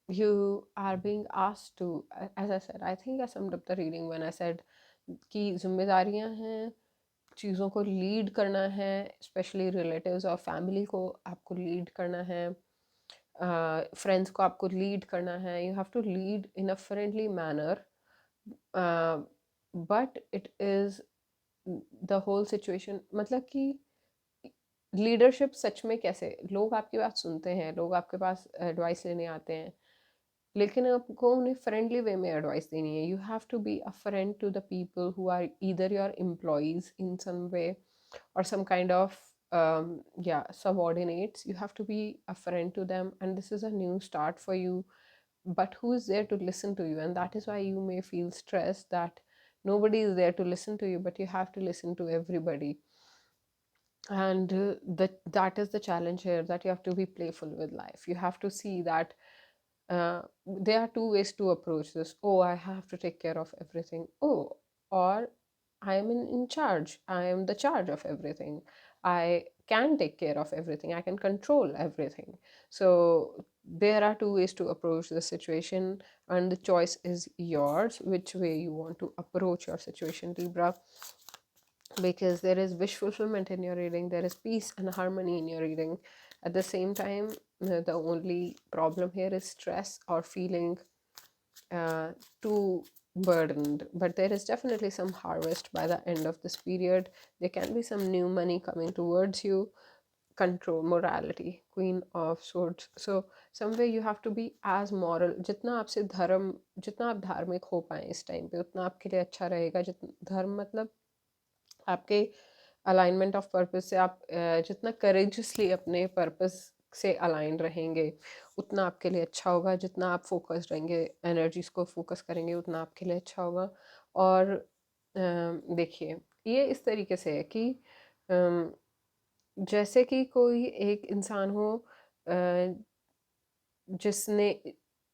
you are being asked to, as I said, I think I summed up the reading when I said कि जिम्मेदारियां हैं, चीज़ों को lead करना है, specially relatives और family को आपको लीड करना है, फ्रेंड्स को आपको लीड करना है. You have to lead in a friendly manner, but it is the whole situation. मतलब कि लीडरशिप सच में कैसे, लोग आपकी बात सुनते हैं, लोग आपके पास एडवाइस लेने आते हैं, लेकिन आपको उन्हें फ्रेंडली वे में एडवाइस देनी है. You have to be a friend to the people who are either your employees in some way or some kind of subordinates. You have to be a friend to them, and this is a new start for you. But who is there to listen to you? And that is why you may feel stressed that nobody is there to listen to you, but you have to listen to everybody. And that is the challenge here, that you have to be playful with life. You have to see that there are two ways to approach this. Oh, I have to take care of everything. Oh, or I am in charge. I am the charge of everything. I can take care of everything. I can control everything. So there are two ways to approach the situation, and the choice is yours, which way you want to approach your situation, Libra. Because there is wish fulfillment in your reading, there is peace and harmony in your reading. At the same time, the only problem here is stress or feeling too burdened. But there is definitely some harvest by the end of this period. There can be some new money coming towards you. Control, morality, Queen of Swords. So somewhere you have to be as moral. जितना आपसे धर्म, जितना आप धार्मिक हो पाए इस time पे, उतना आपके लिए अच्छा रहेगा. जितना धर्म मतलब आपके अलाइनमेंट ऑफ पर्पस से आप जितना करेजसली अपने पर्पस से अलाइन रहेंगे, उतना आपके लिए अच्छा होगा. जितना आप फोकस रहेंगे, एनर्जीज को फोकस करेंगे, उतना आपके लिए अच्छा होगा. और देखिए, ये इस तरीके से है कि जैसे कि कोई एक इंसान हो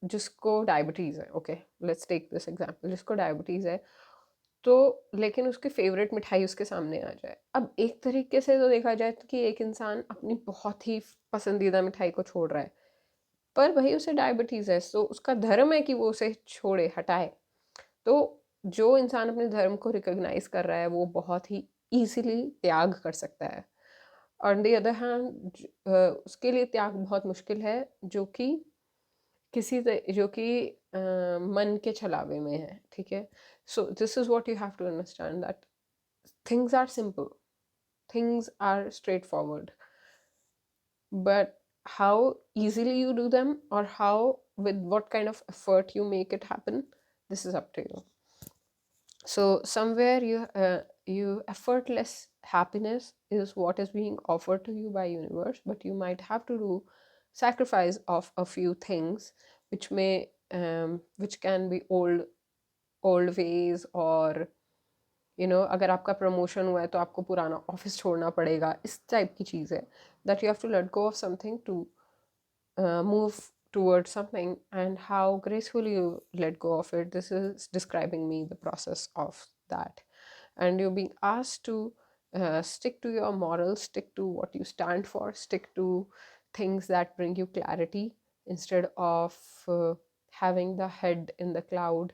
जिसको डायबिटीज़ है. Okay, let's take this example. जिसको डायबिटीज़ है, तो लेकिन उसकी फेवरेट मिठाई उसके सामने आ जाए. अब एक तरीके से तो देखा जाए कि एक इंसान अपनी बहुत ही पसंदीदा मिठाई को छोड़ रहा है, पर वही उसे डायबिटीज़ है, तो उसका धर्म है कि वो उसे छोड़े, हटाए. तो जो इंसान अपने धर्म को रिकॉग्नाइज कर रहा है, वो बहुत ही ईजिली त्याग कर सकता है. ऑन द अदर हैंड, उसके लिए त्याग बहुत मुश्किल है, जो कि मन के छलावे में है. ठीक है. So this is what you have to understand, that things are simple, things are straightforward, but how easily you do them, or how, with what kind of effort you make it happen, this is up to you. So somewhere you effortless happiness is what is being offered to you by universe, but you might have to do sacrifice of a few things which may which can be old ways, or अगर आपका promotion हुआ है तो आपको पुराना office छोड़ना पड़ेगा, इस टाइप की चीज़ है, that you have to let go of something to move towards something, and how gracefully you let go of it. This is describing me the process of that. And you're being asked to stick to your morals, stick to what you stand for, stick to things that bring you clarity instead of having the head in the cloud.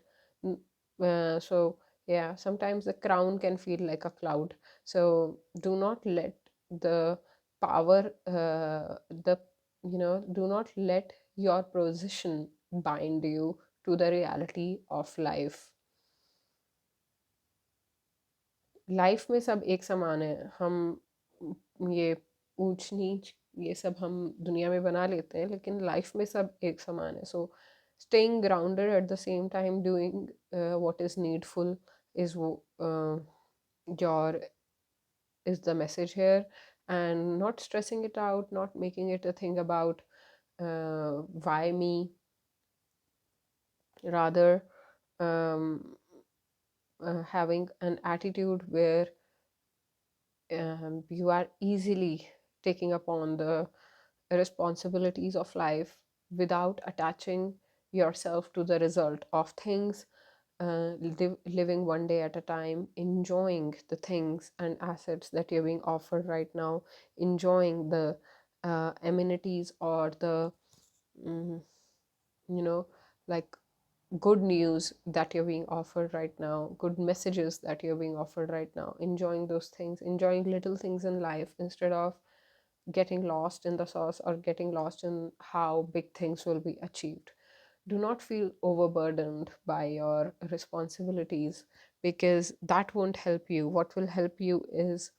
So yeah, sometimes the crown can feel like a cloud. So do not let the power, do not let your position bind you to the reality of life. Life में सब एक समान है. हम ये ऊंच नीच ये सब हम दुनिया में बना लेते हैं, लेकिन लाइफ में सब एक समान है. सो staying grounded at the same time doing what is needful is your is the message here, and not stressing it out, not making it a thing about why me, rather having an attitude where you are easily taking upon the responsibilities of life without attaching yourself to the result of things, living one day at a time, enjoying the things and assets that you're being offered right now, enjoying the amenities or the, mm, you know, like good news that you're being offered right now, good messages that you're being offered right now, enjoying those things, enjoying little things in life instead of getting lost in the sauce or getting lost in how big things will be achieved. Do not feel overburdened by your responsibilities, because that won't help you. What will help you is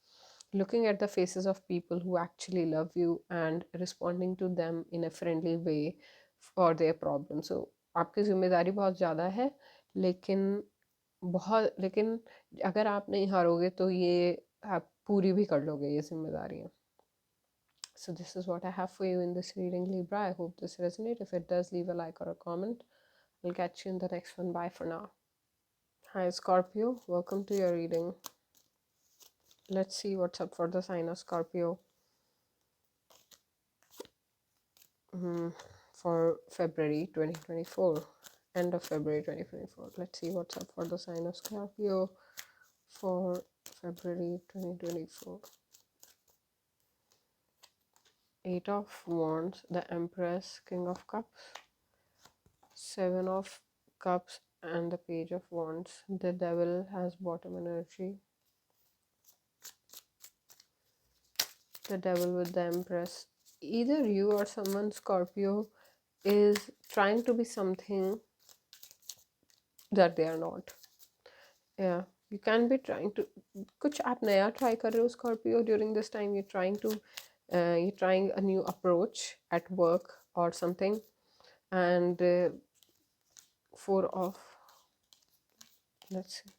looking at the faces of people who actually love you and responding to them in a friendly way for their problems. So आपकी जिम्मेदारी बहुत ज़्यादा है, लेकिन अगर आप नहीं हारोगे तो ये आप पूरी भी कर लोगे ये जिम्मेदारियाँ. So this is what I have for you in this reading, Libra. I hope this resonates. If it does, leave a like or a comment. I'll catch you in the next one. Bye for now. Hi Scorpio, welcome to your reading. Let's see what's up for the sign of Scorpio for February 2024. End of February 2024. Let's see what's up for the sign of Scorpio for February 2024. Eight of Wands, the Empress, King of Cups, Seven of Cups, and the Page of Wands. The Devil has bottom energy. The Devil with the Empress. Either you or someone, Scorpio, is trying to be something that they are not. Yeah, you can be trying to. कुछ आप नया try कर रहे हो, Scorpio. During this time, you're trying a new approach at work or something, and Four of, let's see.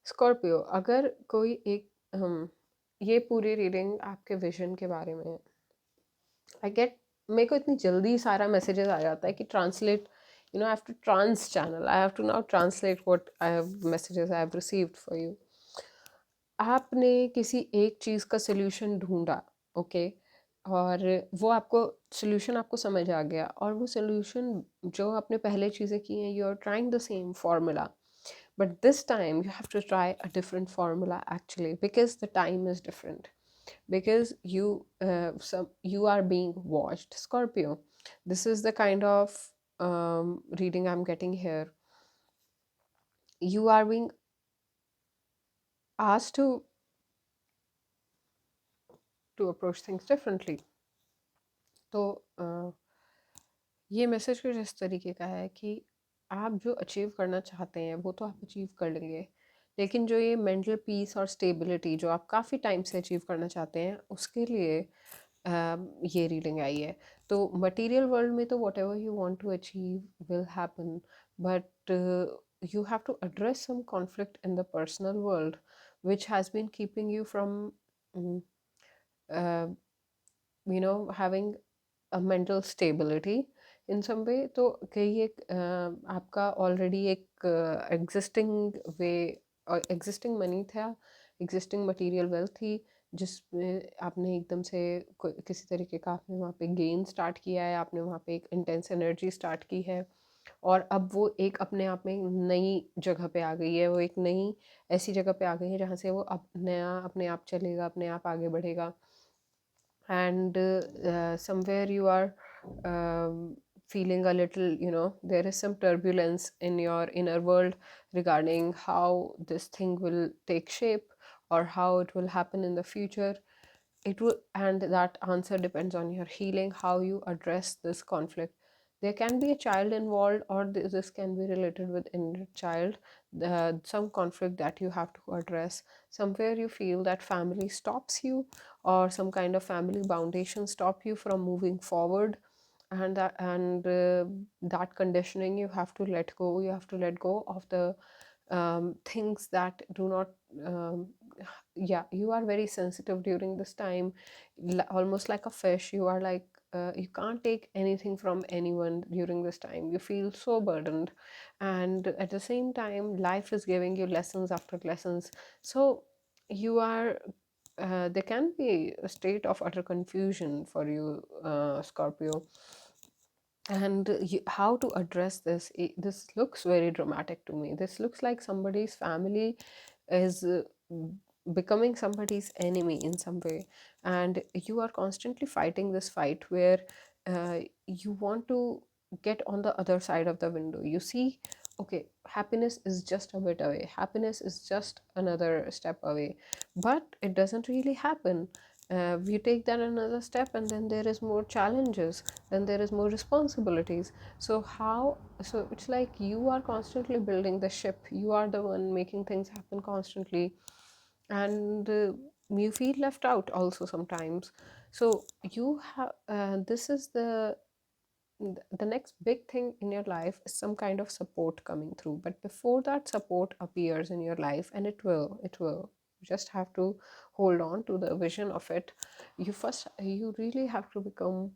Scorpio, अगर कोई एक ये पूरी रीडिंग आपके विजन के बारे में है. मेरे को इतनी जल्दी सारा मैसेजेस आ जाता है कि translate, I have to trance channel, I have to now translate what I have messages I have received for you. आपने किसी एक चीज़ का सोल्यूशन ढूंढा, ओके, और वो आपको सोल्यूशन आपको समझ आ गया, और वो सोल्यूशन जो आपने पहले चीज़ें की हैं, you are trying the same formula, but this time you have to try a different formula actually, because the time is different, because you are being watched, Scorpio. This is the kind of reading I'm getting here. You are being asked to approach things differently. तो ये message कुछ इस तरीके का है कि आप जो अचीव करना चाहते हैं वो तो आप अचीव कर लेंगे, लेकिन जो ये मेंटल पीस और स्टेबिलिटी जो आप काफ़ी टाइम से अचीव करना चाहते हैं, उसके लिए ये रीडिंग आई है. तो मटेरियल वर्ल्ड में तो whatever you want to achieve will happen, but you have to address some conflict in the personal world which has been keeping you from having a mental stability, in some वे। तो कई एक आपका already एक existing वे existing money था, existing material wealth थी, जिसमें आपने एकदम से किसी तरीके का आपने वहाँ पे गेन स्टार्ट किया है, आपने वहाँ पे एक इंटेंस एनर्जी स्टार्ट की है, और अब वो एक अपने आप में नई जगह पे आ गई है, वो एक नई ऐसी जगह पे आ गई है जहाँ से वो नया अपने आप चलेगा, अपने आप आगे बढ़ेगा। And somewhere you are feeling a little, there is some turbulence in your inner world regarding how this thing will take shape or how it will happen in the future. It will, and that answer depends on your healing, how you address this conflict. There can be a child involved, or this can be related with inner child, some conflict that you have to address. Somewhere you feel that family stops you, or some kind of family foundation stop you from moving forward, and that conditioning you have to let go. You have to let go of the things that do not yeah, you are very sensitive during this time, almost like a fish. You are like, you can't take anything from anyone during this time. You feel so burdened, and at the same time life is giving you lessons after lessons. So you are there can be a state of utter confusion for you, Scorpio. And how to address this? This looks very dramatic to me. This looks like somebody's family is becoming somebody's enemy in some way, and you are constantly fighting this fight where you want to get on the other side of the window. You see, okay, happiness is just a bit away, happiness is just another step away, but it doesn't really happen. You take that another step, and then there is more challenges, then there is more responsibilities. So it's like you are constantly building the ship, you are the one making things happen constantly, and you feel left out also sometimes. So you have this is the next big thing in your life is some kind of support coming through. But before that support appears in your life, and it will you just have to hold on to the vision of it. You really have to become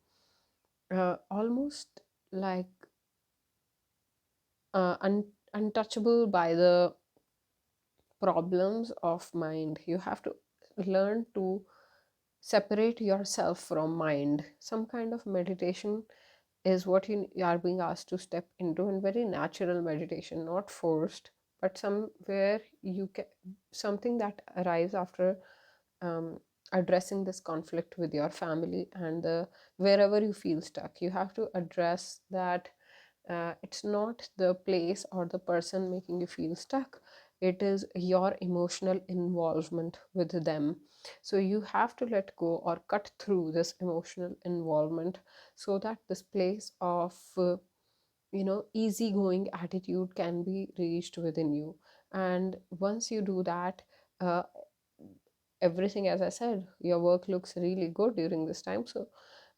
almost like untouchable by the problems of mind. You have to learn to separate yourself from mind. Some kind of meditation is what you are being asked to step into, and very natural meditation, not forced, but somewhere you can, something that arrives after addressing this conflict with your family, and wherever you feel stuck, you have to address that. It's not the place or the person making you feel stuck, it is your emotional involvement with them. So you have to let go or cut through this emotional involvement, so that this place of easygoing attitude can be reached within you. And once you do that, uh, everything, as I said, your work looks really good during this time. So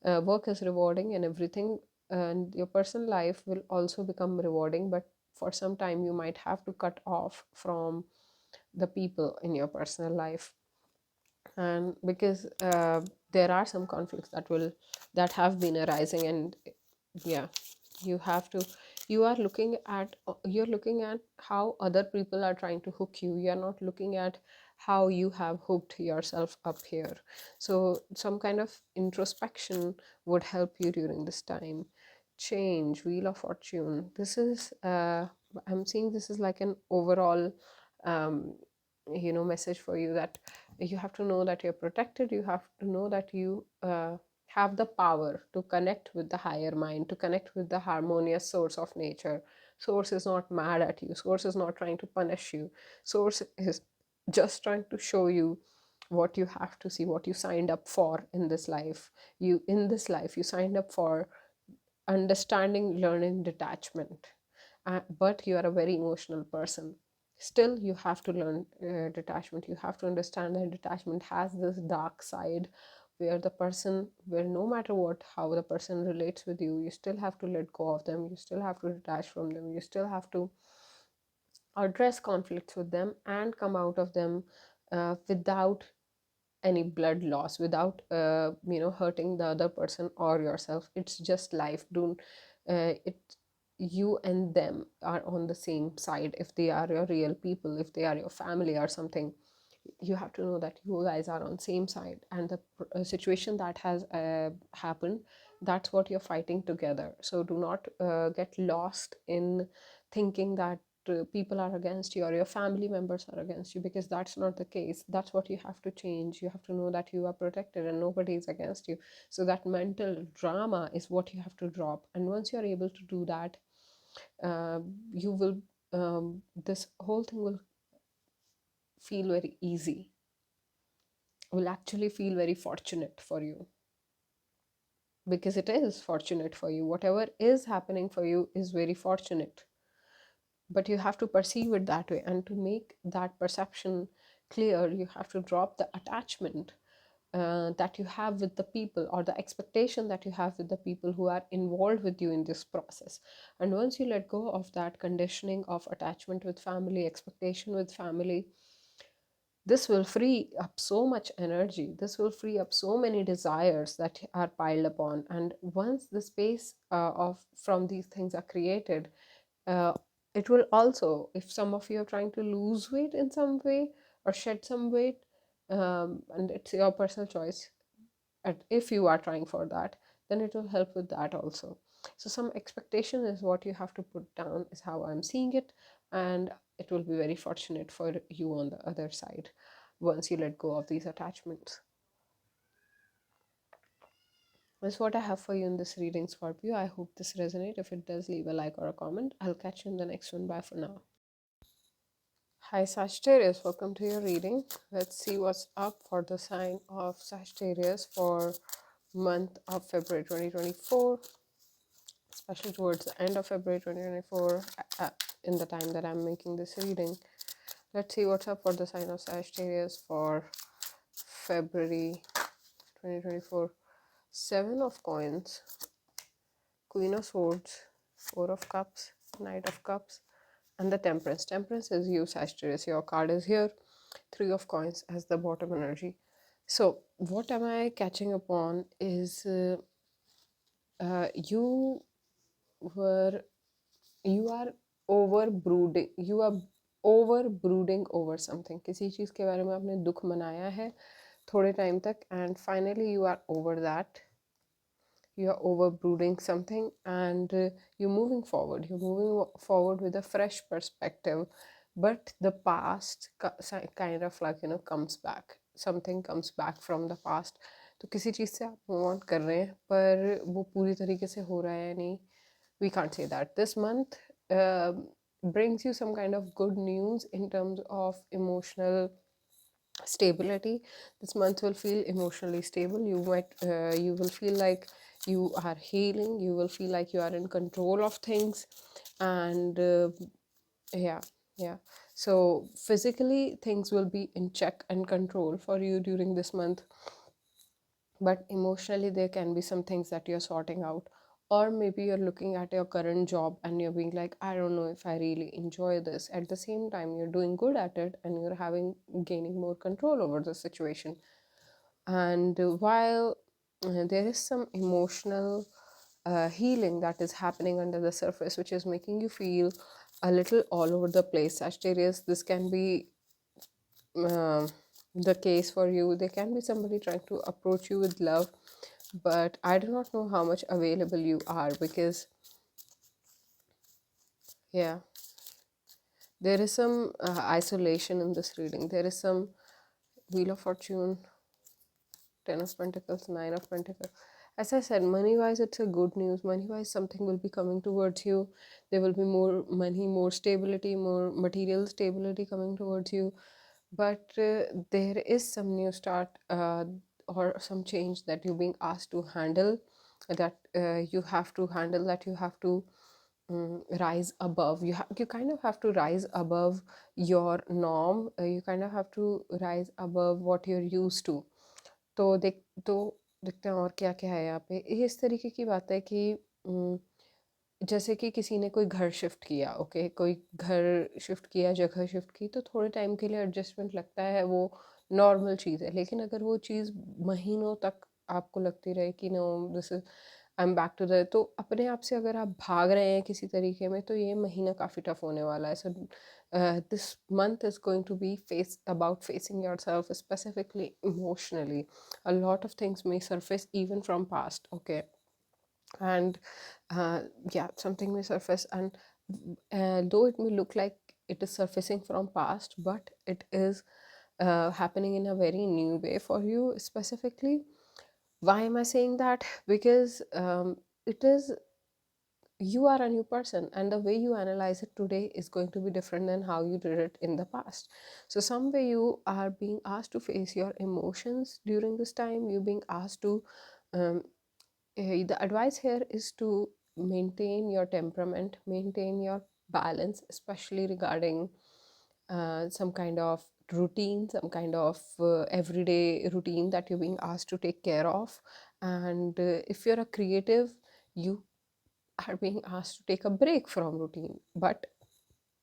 work is rewarding and everything, and your personal life will also become rewarding. But for some time you might have to cut off from the people in your personal life, and because there are some conflicts that have been arising. And yeah, you have to, you're looking at how other people are trying to hook you. You're not looking at how you have hooked yourself up here. So some kind of introspection would help you during this time. Change, wheel of fortune, this is I'm seeing this is like an overall um, message for you, that you have to know that you're protected. You have to know that you have the power to connect with the higher mind, to connect with the harmonious source of nature. Source is not mad at you, source is not trying to punish you, source is just trying to show you what you have to see, what you signed up for in this life. You signed up for understanding, learning, detachment. But you are a very emotional person. Still, you have to learn detachment. You have to understand that detachment has this dark side, where no matter what, how the person relates with you, you still have to let go of them. You still have to detach from them. You still have to address conflicts with them and come out of them without any blood loss, without hurting the other person or yourself. It's just life. Don't it you and them are on the same side. If they are your real people, if they are your family or something, you have to know that you guys are on same side, and the situation that has happened, that's what you're fighting together. So do not get lost in thinking that people are against you or your family members are against you, because that's not the case. That's what you have to change. You have to know that you are protected and nobody is against you. So that mental drama is what you have to drop, and once you're able to do that, you will this whole thing will feel very easy, will actually feel very fortunate for you, because it is fortunate for you. Whatever is happening for you is very fortunate, but you have to perceive it that way. And to make that perception clear, you have to drop the attachment that you have with the people, or the expectation that you have with the people who are involved with you in this process. And once you let go of that conditioning of attachment with family, expectation with family, this will free up so much energy. This will free up so many desires that are piled upon. And once the space of from these things are created, uh, it will also, if some of you are trying to lose weight in some way or shed some weight, and it's your personal choice, and if you are trying for that, then it will help with that also. So some expectation is what you have to put down, is how I'm seeing it, and it will be very fortunate for you on the other side once you let go of these attachments. That's what I have for you in this reading, Scorpio. I hope this resonates. If it does, leave a like or a comment. I'll catch you in the next one. Bye for now. Hi Sagittarius, welcome to your reading. Let's see what's up for the sign of Sagittarius for month of February 2024, especially towards the end of February 2024, in the time that I'm making this reading. Let's see what's up for the sign of Sagittarius for February 2024. Seven of Coins, Queen of Swords, Four of Cups, Knight of Cups, and the Temperance. Temperance is you, Sagittarius. Your card is here. Three of Coins as the bottom energy. So what am I catching upon is you are over brooding. You are over brooding over something. किसी चीज़ के बारे में आपने दुख मनाया है थोड़े time तक, and finally you are over that. You are over brooding something, and you're moving forward. You're moving forward with a fresh perspective, but the past kind of like comes back. Something comes back from the past. तो किसी चीज़ से आप move on कर रहे हैं, पर वो पूरी तरीके से हो रहा है या नहीं, we can't say that. This month brings you some kind of good news in terms of emotional stability. This month will feel emotionally stable. You will feel like you are healing. You will feel like you are in control of things, and yeah. So physically things will be in check and control for you during this month, but emotionally there can be some things that you're sorting out. Or maybe you're looking at your current job and you're being like, I don't know if I really enjoy this. At the same time, you're doing good at it and you're gaining more control over the situation. And while there is some emotional healing that is happening under the surface, which is making you feel a little all over the place, Sagittarius, this can be the case for you. There can be somebody trying to approach you with love, but I do not know how much available you are, because yeah, there is some isolation in this reading. There is some Wheel of Fortune, Ten of Pentacles, Nine of Pentacles. As I said, money wise it's a good news. Money wise something will be coming towards you. There will be more money, more stability, more material stability coming towards you. But there is some new start or some change that you're being asked to handle, that you have to handle, that you have to rise above. You kind of have to rise above your norm. You kind of have to rise above what you're used to. तो देखते हैं और क्या क्या है यहाँ पे। ये इस तरीके की बात है कि जैसे कि किसी ने कोई घर शिफ्ट किया, ओके, कोई घर शिफ्ट किया, जगह शिफ्ट की, तो थोड़े टाइम के लिए एडजस्टमेंट लगता है, वो नॉर्मल चीज़ है। लेकिन अगर वो चीज़ महीनों तक आपको लगती रहे कि no, this is I am back to the, तो अपने आप से अगर आप भाग रहे हैं किसी तरीके में तो ये महीना काफ़ी टफ होने वाला है. So this month is going to be face about facing yourself specifically emotionally. A lot of things may surface even from past, okay, and yeah, something may surface, and though it may look like it is surfacing from past, but it is happening in a very new way for you specifically. Why am I saying that? Because it is, you are a new person, and the way you analyze it today is going to be different than how you did it in the past. So some way you are being asked to face your emotions during this time. You're being asked to um, the advice here is to maintain your temperament, maintain your balance, especially regarding some kind of routine, some kind of everyday routine that you're being asked to take care of. And if you're a creative, you are being asked to take a break from routine. But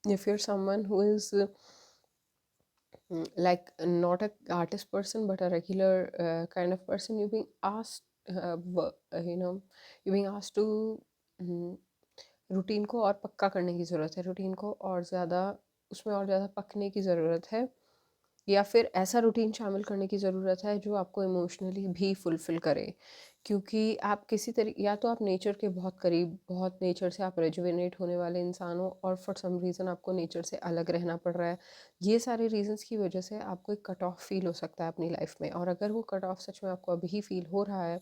if you're someone who is like not a artist person but a regular kind of person, you're being asked you're being asked to routine को और पक्का करने की ज़रूरत है, routine को और ज़्यादा, उसमें और ज़्यादा पकने की ज़रूरत है, या फिर ऐसा रूटीन शामिल करने की ज़रूरत है जो आपको इमोशनली भी फुलफ़िल करे. क्योंकि आप किसी तरीके, या तो आप नेचर के बहुत करीब, बहुत नेचर से आप रेजुवेनेट होने वाले इंसान हो, और फॉर सम रीज़न आपको नेचर से अलग रहना पड़ रहा है. ये सारे रीज़न्स की वजह से आपको एक कट ऑफ फील हो सकता है अपनी लाइफ में. और अगर वो कट ऑफ सच में आपको अभी फील हो रहा है,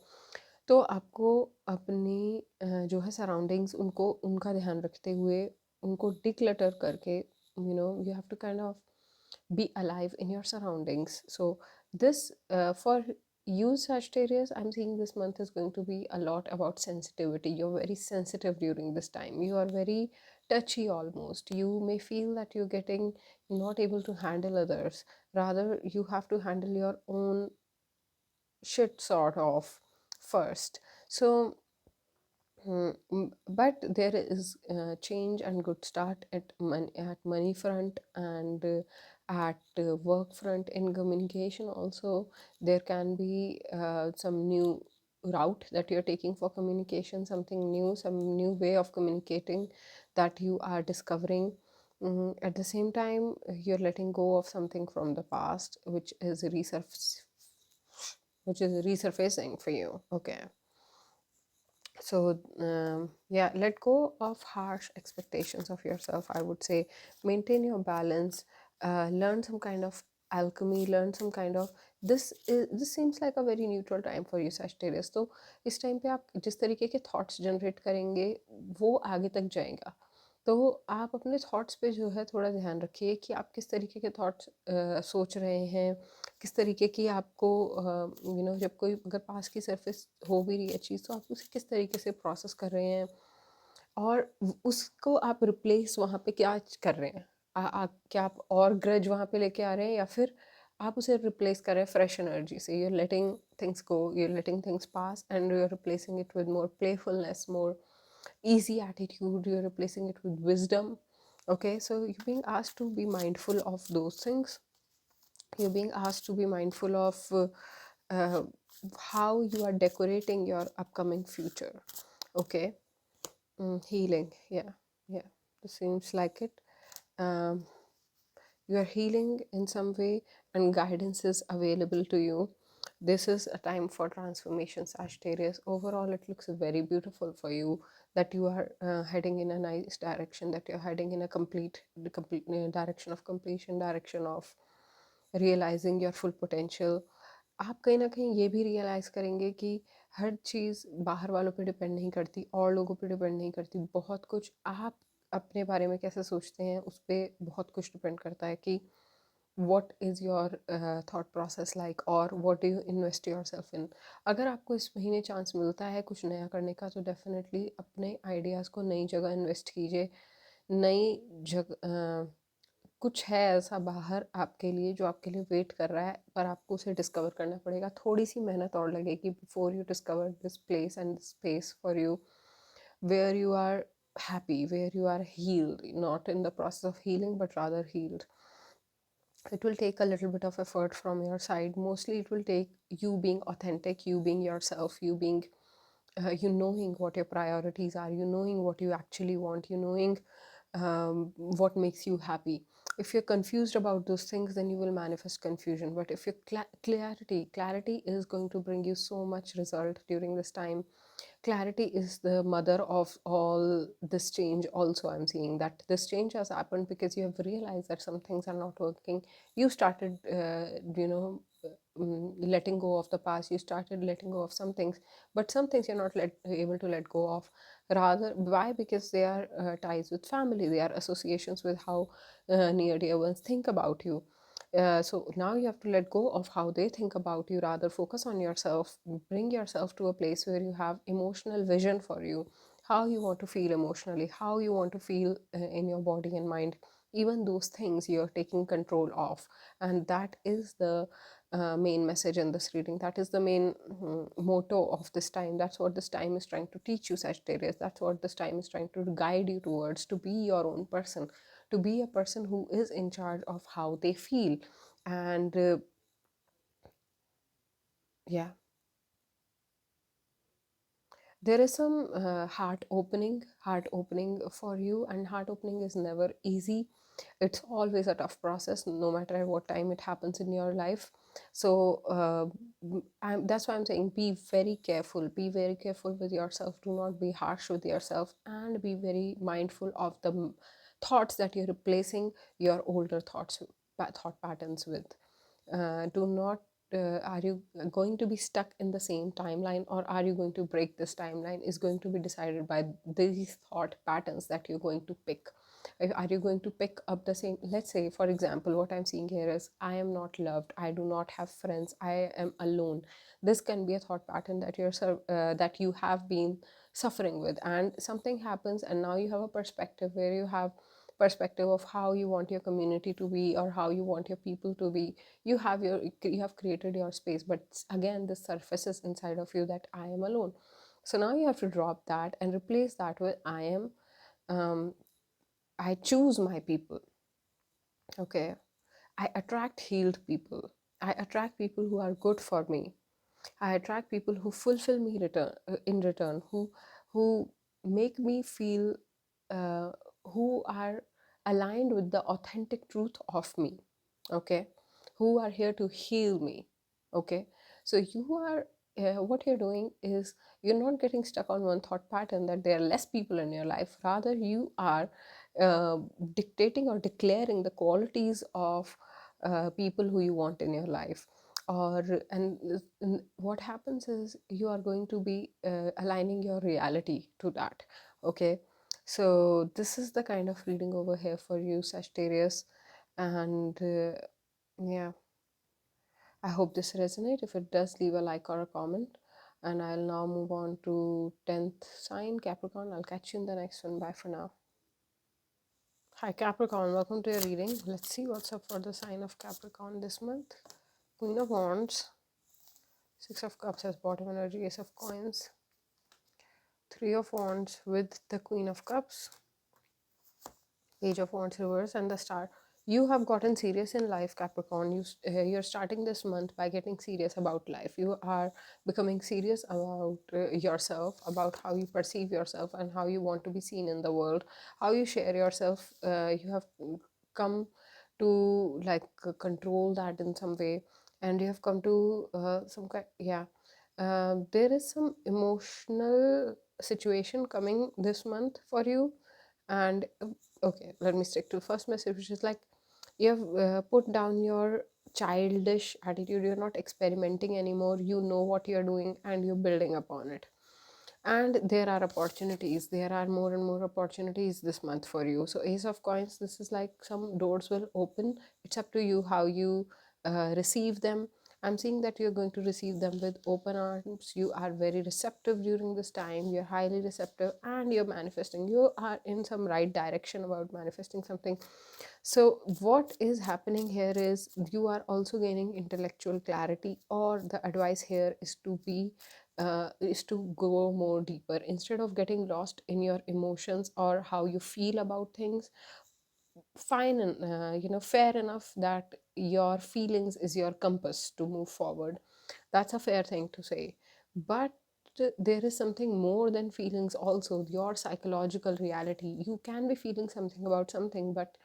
तो आपको अपनी जो है सराउंडिंग्स, उनको, उनका ध्यान रखते हुए, उनको डिक्लटर करके, you have to kind of be alive in your surroundings. So this for you Sagittarius, I'm seeing this month is going to be a lot about sensitivity. You're very sensitive during this time. You are very touchy almost. You may feel that you're getting not able to handle others. Rather, you have to handle your own shit sort of first. So but there is change and good start at money front, and at work front. In communication also, there can be some new route that you're taking for communication, something new, some new way of communicating that you are discovering. At the same time, you're letting go of something from the past which is resurfacing for you, okay. So yeah, let go of harsh expectations of yourself, I would say. Maintain your balance, learn some kind of alchemy, learn some kind of, this seems like a very neutral time for you Sagittarius. तो इस time पे आप जिस तरीके के thoughts generate करेंगे वो आगे तक जाएगा. तो आप अपने थॉट्स पे जो है थोड़ा ध्यान रखिए कि आप किस तरीके के थॉट्स सोच रहे हैं, किस तरीके की आपको जब कोई अगर पास की सरफेस हो भी रही है चीज़, तो आप उसे किस तरीके से प्रोसेस कर रहे हैं, और उसको आप रिप्लेस वहाँ पे क्या कर रहे हैं. क्या आप और ग्रज वहाँ पे लेके आ रहे हैं, या फिर आप उसे रिप्लेस कर रहे हैं फ्रेश एनर्जी से. You are letting things go, you are letting things pass, and you are replacing it with more playfulness, more easy attitude, you're replacing it with wisdom, okay. So you're being asked to be mindful of those things. You're being asked to be mindful of uh, how you are decorating your upcoming future, okay. Healing, yeah, this seems like it. um, you are healing in some way, and guidance is available to you. This is a time for transformation, Sagittarius. Overall, it looks very beautiful for you, that you are heading in a nice direction, that you're heading in a complete direction of completion, direction of realizing your full potential. आप कहीं ना कहीं ये भी realise करेंगे कि हर चीज़ बाहर वालों पे डिपेंड नहीं करती, और लोगों पे डिपेंड नहीं करती. बहुत कुछ आप अपने बारे में कैसे सोचते हैं उस पर बहुत कुछ डिपेंड करता है कि what is your thought process like, और what do you invest yourself in. अगर आपको इस महीने चांस मिलता है कुछ नया करने का, तो डेफिनेटली अपने आइडियाज़ को नई जगह इन्वेस्ट कीजिए. नई जगह कुछ है ऐसा बाहर आपके लिए जो आपके लिए वेट कर रहा है, पर आपको उसे डिस्कवर करना पड़ेगा. थोड़ी सी मेहनत और लगेगी before you discover this place and space for you, where you are happy, where you are healed, not in the process of healing but rather healed. It will take a little bit of effort from your side. Mostly it will take you being authentic, you being yourself, you being you knowing what your priorities are, you knowing what you actually want, you knowing what makes you happy. If you're confused about those things, then you will manifest confusion. But if you're clarity is going to bring you so much result during this time. Clarity is the mother of all this change. Also, I'm seeing that this change has happened because you have realized that some things are not working. You started letting go of the past. You started letting go of some things, but some things you're not able to let go of. Rather, why? Because they are ties with family, they are associations with how near dear ones think about you. So now you have to let go of how they think about you, rather focus on yourself, bring yourself to a place where you have emotional vision for you, how you want to feel emotionally, how you want to feel in your body and mind. Even those things you're taking control of. And that is the main message in this reading. That is the main motto of this time. That's what this time is trying to teach you, Sagittarius. That's what this time is trying to guide you towards, to be your own person, to be a person who is in charge of how they feel. And yeah, there is some heart opening for you, and heart opening is never easy. It's always a tough process, no matter what time it happens in your life. So that's why I'm saying be very careful, be very careful with yourself. Do not be harsh with yourself, and be very mindful of the thoughts that you're replacing your older thought patterns with. Do not Are you going to be stuck in the same timeline, or are you going to break this timeline, is going to be decided by these thought patterns that you're going to pick. Are you going to pick up the same? Let's say, for example, what I'm seeing here is, I am not loved, I do not have friends, I am alone. This can be a thought pattern that that you have been suffering with, and something happens, and now you have a perspective where you have perspective of how you want your community to be, or how you want your people to be. You have created your space, but again this surfaces inside of you that I am alone. So now you have to drop that and replace that with I choose my people. Okay, I attract healed people, I attract people who are good for me, I attract people who fulfill me in return, who make me feel who are aligned with the authentic truth of me. Okay, who are here to heal me. Okay, so you are what you're doing is, you're not getting stuck on one thought pattern that there are less people in your life. Rather, you are uh, dictating or declaring the qualities of people who you want in your life. And what happens is, you are going to be aligning your reality to that. Okay, so this is the kind of reading over here for you, Sagittarius. And yeah, I hope this resonates. If it does, leave a like or a comment. And I'll now move on to 10th sign, Capricorn. I'll catch you in the next one. Bye for now. Hi, Capricorn. Welcome to your reading. Let's see what's up for the sign of Capricorn this month. Queen of Wands, Six of Cups as bottom energy, Ace of Coins, Three of Wands with the Queen of Cups, Page of Wands reverse, and the Star. You have gotten serious in life, Capricorn. You're starting this month by getting serious about life. You are becoming serious about yourself, about how you perceive yourself and how you want to be seen in the world, how you share yourself. You have come to control that in some way, and you have come to some kind, yeah. There is some emotional situation coming this month for you. And okay, let me stick to the first message, which is like, you have put down your childish attitude. You're not experimenting anymore. You know what you're doing, and you're building upon it. And there are opportunities, there are more and more opportunities this month for you. So Ace of Coins, this is like some doors will open. It's up to you how you receive them. I'm seeing that you're going to receive them with open arms. You are very receptive during this time. You're highly receptive, and you're manifesting. You are in some right direction about manifesting something. So what is happening here is, you are also gaining intellectual clarity, or the advice here is to go more deeper. Instead of getting lost in your emotions or how you feel about things, fine and fair enough that your feelings is your compass to move forward. That's a fair thing to say. But there is something more than feelings also, your psychological reality. You can be feeling something about something, but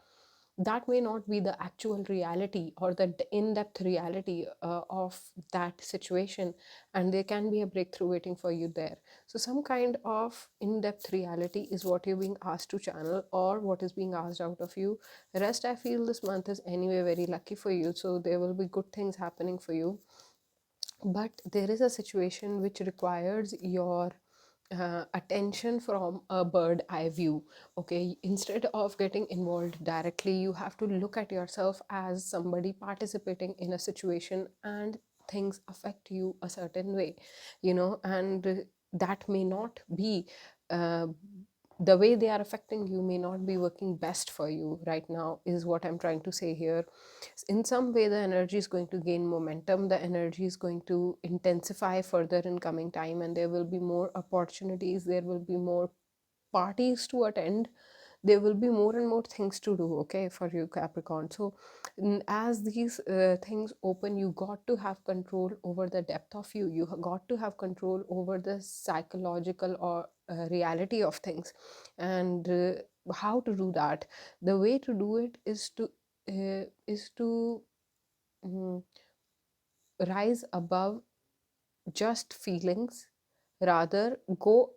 that may not be the actual reality or the in-depth reality of that situation, and there can be a breakthrough waiting for you there. So some kind of in-depth reality is what you're being asked to channel, or what is being asked out of you. Rest, I feel this month is anyway very lucky for you, so there will be good things happening for you. But there is a situation which requires your attention from a bird eye view. Okay, instead of getting involved directly, you have to look at yourself as somebody participating in a situation, and things affect you a certain way, and that may not be uh, the way they are affecting you may not be working best for you right now, is what I'm trying to say here. In some way, the energy is going to gain momentum, the energy is going to intensify further in coming time, and there will be more opportunities, there will be more parties to attend, there will be more and more things to do, okay, for you, Capricorn. So as these things open, you got to have control over the depth of you. You got to have control over the psychological or reality of things. And how to do that? The way to do it is to mm, rise above just feelings, rather go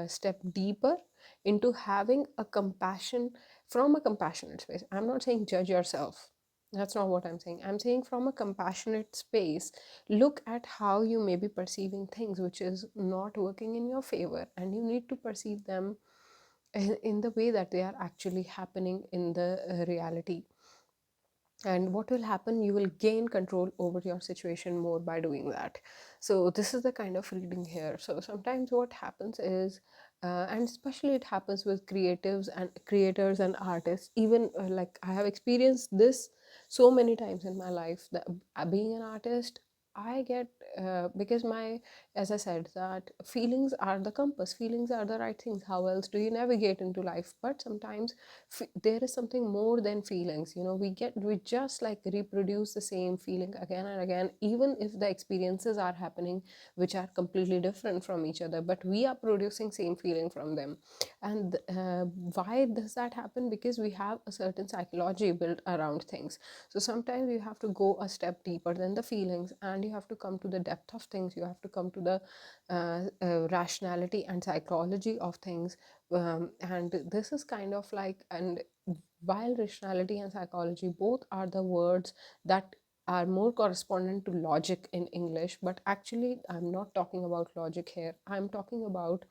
step deeper into having a compassion, from a compassionate space. I'm not saying judge yourself, that's not what I'm saying. I'm saying from a compassionate space, look at how you may be perceiving things which is not working in your favor, and you need to perceive them in the way that they are actually happening in the reality. And what will happen, you will gain control over your situation more by doing that. So this is the kind of reading here. So sometimes what happens is and especially it happens with creatives and creators and artists, even like I have experienced this so many times in my life, that being an artist, I get because my, as I said, that feelings are the compass, feelings are the right things. How else do you navigate into life? But sometimes there is something more than feelings. We just like reproduce the same feeling again and again, even if the experiences are happening which are completely different from each other, but we are producing same feeling from them. And why does that happen? Because we have a certain psychology built around things. So sometimes you have to go a step deeper than the feelings, and you have to come to the depth of things. You have to come to the rationality and psychology of things. And this is kind of like, and while rationality and psychology both are the words that are more correspondent to logic in English, but actually I'm not talking about logic here. I'm talking about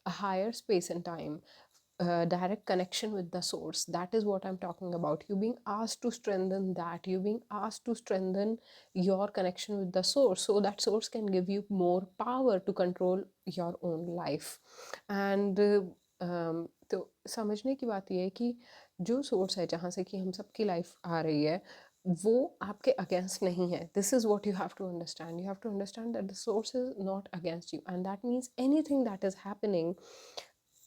a higher space and time, direct connection with the source. That is what I'm talking about. You being asked to strengthen that. You being asked to strengthen your connection with the source, so that source can give you more power to control your own life. And तो समझने की बात यह है कि जो source है जहाँ से कि हम सबकी लाइफ आ रही है, वो आपके अगेंस्ट नहीं है. This is what you have to understand. You have to understand that the source is not against you, and that means anything that is happening,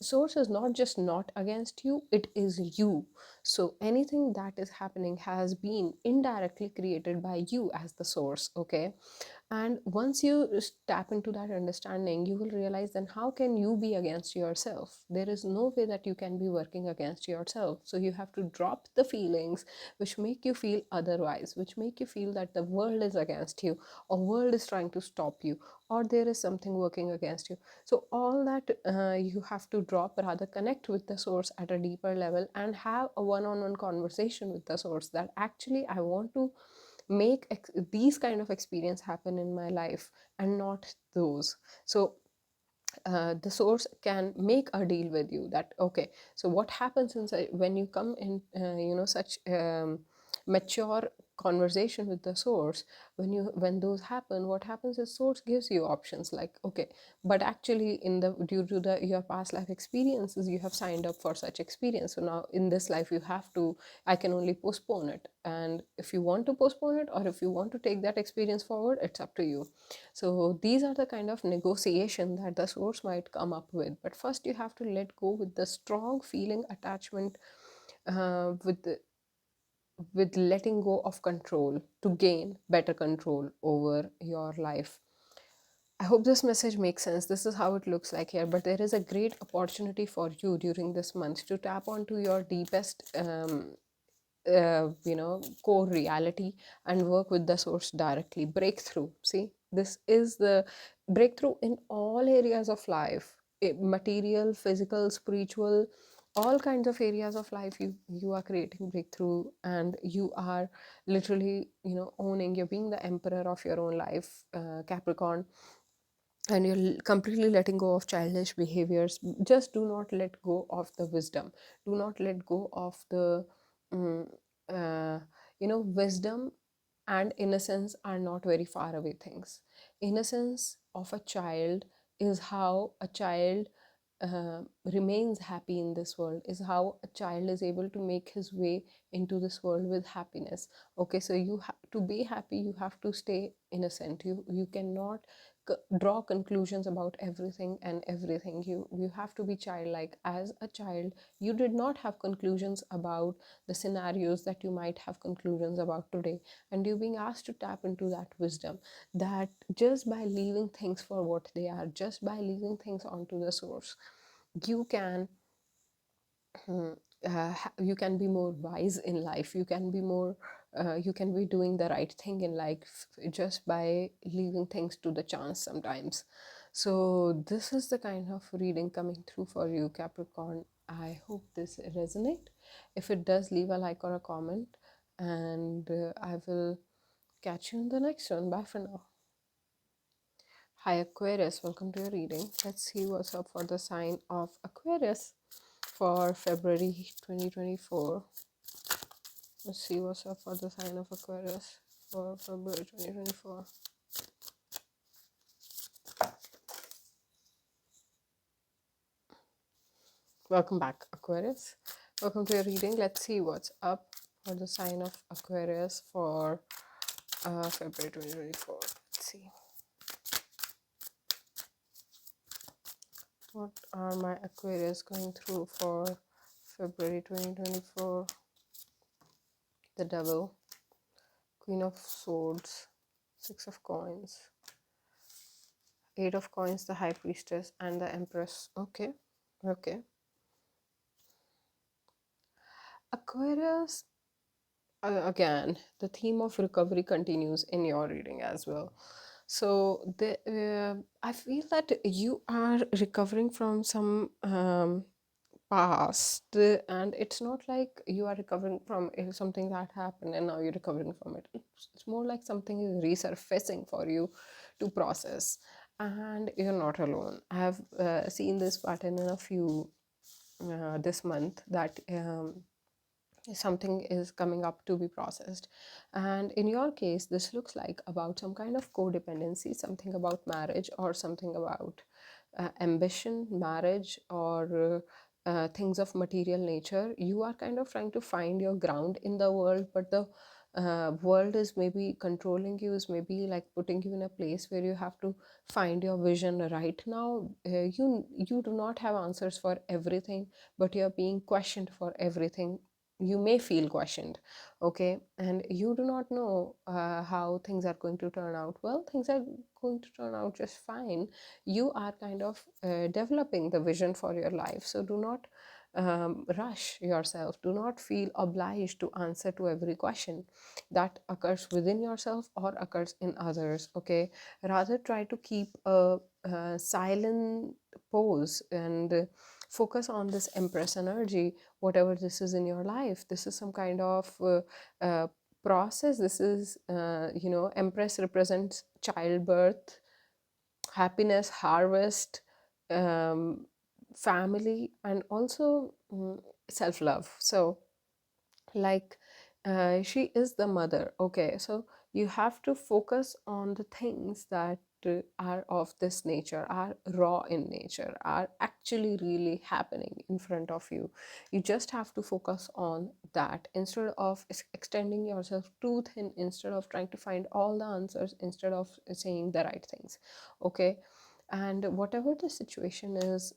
source is not just not against you, it is you. So anything that is happening has been indirectly created by you as the source, okay? And once you tap into that understanding, you will realize then how can you be against yourself? There is no way that you can be working against yourself. So you have to drop the feelings which make you feel otherwise, which make you feel that the world is against you, or world is trying to stop you, or there is something working against you. So all that you have to drop, rather connect with the source at a deeper level and have a one-on-one conversation with the source, that actually I want to make these kind of experience happen in my life and not those. So the source can make a deal with you that okay, so what happens when you come in such mature conversation with the source, when those happen, what happens is source gives you options like okay, but actually in the due to the your past life experiences, you have signed up for such experience, so now in this life you have to, I can only postpone it, and if you want to postpone it or if you want to take that experience forward, it's up to you. So these are the kind of negotiation that the source might come up with, but first you have to let go with the strong feeling attachment, with letting go of control to gain better control over your life. I hope this message makes sense. This is how it looks like here, but there is a great opportunity for you during this month to tap onto your deepest core reality and work with the source directly. Breakthrough, see, this is the breakthrough in all areas of life, material, physical, spiritual, all kinds of areas of life. You are creating breakthrough, and you are literally, owning, you're being the emperor of your own life, Capricorn. And you're completely letting go of childish behaviors. Just do not let go of the wisdom. Do not let go of the mm, uh, wisdom and innocence are not very far away things. Innocence of a child is how a child remains happy in this world, is how a child is able to make his way into this world with happiness. Okay, so you have to be happy, you have to stay innocent. You cannot draw conclusions about everything and everything. You have to be childlike. As a child, you did not have conclusions about the scenarios that you might have conclusions about today, and you're being asked to tap into that wisdom, that just by leaving things for what they are, just by leaving things onto the source, you can you can be more wise in life. You can be more you can be doing the right thing in life just by leaving things to the chance sometimes. So this is the kind of reading coming through for you, Capricorn. I hope this resonate. If it does, leave a like or a comment, and I will catch you in the next one. Bye for now. Hi Aquarius, welcome to your reading. Let's see what's up for the sign of Aquarius for February 2024. Let's see what's up for the sign of Aquarius for February 2024. Welcome back, Aquarius. Welcome to your reading. Let's see what's up for the sign of Aquarius for February 2024. Let's see. What are my Aquarius going through for February 2024? The Devil, Queen of Swords, Six of Coins, Eight of Coins, the High Priestess, and the Empress. Okay. Aquarius, again, the theme of recovery continues in your reading as well. So I feel that you are recovering from some past, and it's not like you are recovering from something that happened and now you're recovering from it. It's more like something is resurfacing for you to process, and you're not alone. I have seen this pattern in a few this month, that something is coming up to be processed. And in your case, this looks like about some kind of codependency, something about marriage, or something about ambition, marriage, or things of material nature. You are kind of trying to find your ground in the world, but the world is maybe controlling you, is maybe like putting you in a place where you have to find your vision. Right now, you do not have answers for everything, but you're being questioned for everything. You may feel questioned, okay, and you do not know how things are going to turn out. Well, things are going to turn out just fine. You are kind of developing the vision for your life, so do not rush yourself. Do not feel obliged to answer to every question that occurs within yourself or occurs in others, okay. Rather, try to keep a silent pose and focus on this Empress energy. Whatever this is in your life, this is some kind of process. This is Empress represents childbirth, happiness, harvest, um, family, and also self-love. So like she is the mother, okay. So you have to focus on the things that are of this nature, are raw in nature, are actually really happening in front of you. You just have to focus on that instead of extending yourself too thin, instead of trying to find all the answers, instead of saying the right things, okay. and whatever the situation is,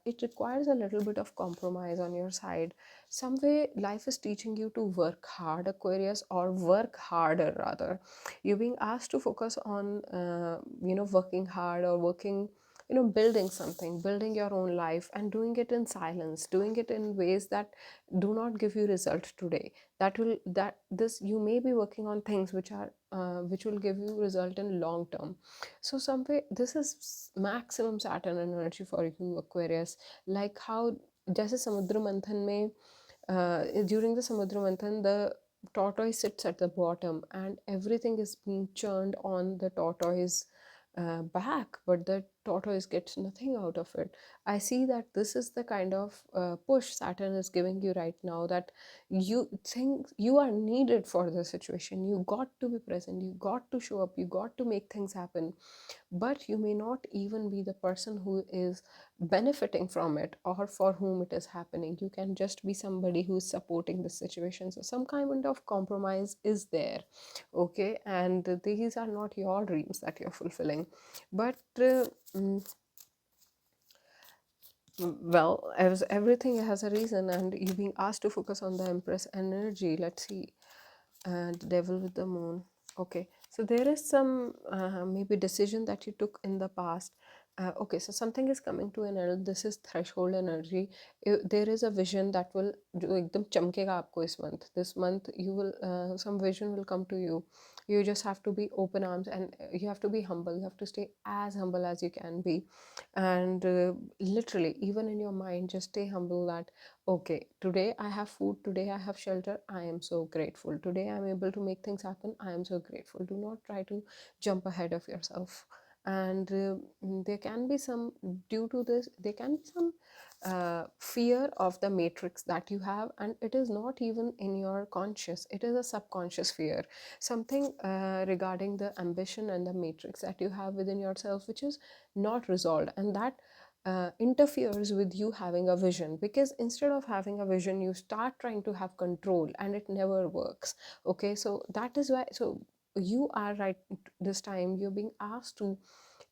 it requires a little bit of compromise on your side. Some way life is teaching you to work hard, Aquarius, or work harder rather. You're being asked to focus on working hard, or working, building something, building your own life, and doing it in silence, doing it in ways that do not give you result today. That this, you may be working on things which are which will give you result in long term. So some way this is maximum Saturn energy for you, Aquarius. Like how, जैसे समुद्र मंथन में during the samudra manthan, the tortoise sits at the bottom and everything is being churned on the tortoise back, but the tortoise gets nothing out of it. I see that this is the kind of push Saturn is giving you right now, that you think you are needed for the situation. You got to be present, you got to show up, you got to make things happen, but you may not even be the person who is benefiting from it or for whom it is happening. You can just be somebody who is supporting the situation. So some kind of compromise is there, okay? And these are not your dreams that you're fulfilling, but well, as everything has a reason, and you being asked to focus on the Empress energy. Let's see, the Devil with the Moon. Okay, so there is some maybe decision that you took in the past. Okay, so something is coming to an end. This is threshold energy. There is a vision that will जो एकदम चमकेगा आपको इस month. This month you will some vision will come to you. You just have to be open arms, and you have to be humble. You have to stay as humble as you can be, and literally even in your mind just stay humble that okay, today I have food, today I have shelter, I am so grateful. Today I'm able to make things happen, I am so grateful. Do not try to jump ahead of yourself. And there can be some, due to this, there can be some fear of the matrix that you have, and it is not even in your conscious, it is a subconscious fear. Something regarding the ambition and the matrix that you have within yourself, which is not resolved, and that interferes with you having a vision, because instead of having a vision you start trying to have control and it never works. Okay, so that is why, so you are right, this time you're being asked to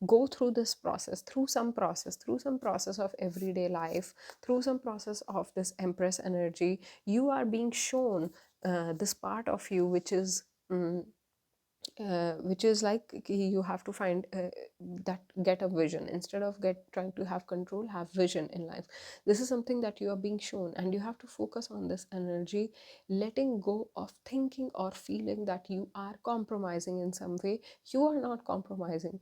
go through this process, through some process of everyday life, through some process of this Empress energy. You are being shown this part of you which is like you have to find that get a vision. Instead of trying to have control, have vision in life. This is something that you are being shown, and you have to focus on this energy, letting go of thinking or feeling that you are compromising in some way. You are not compromising.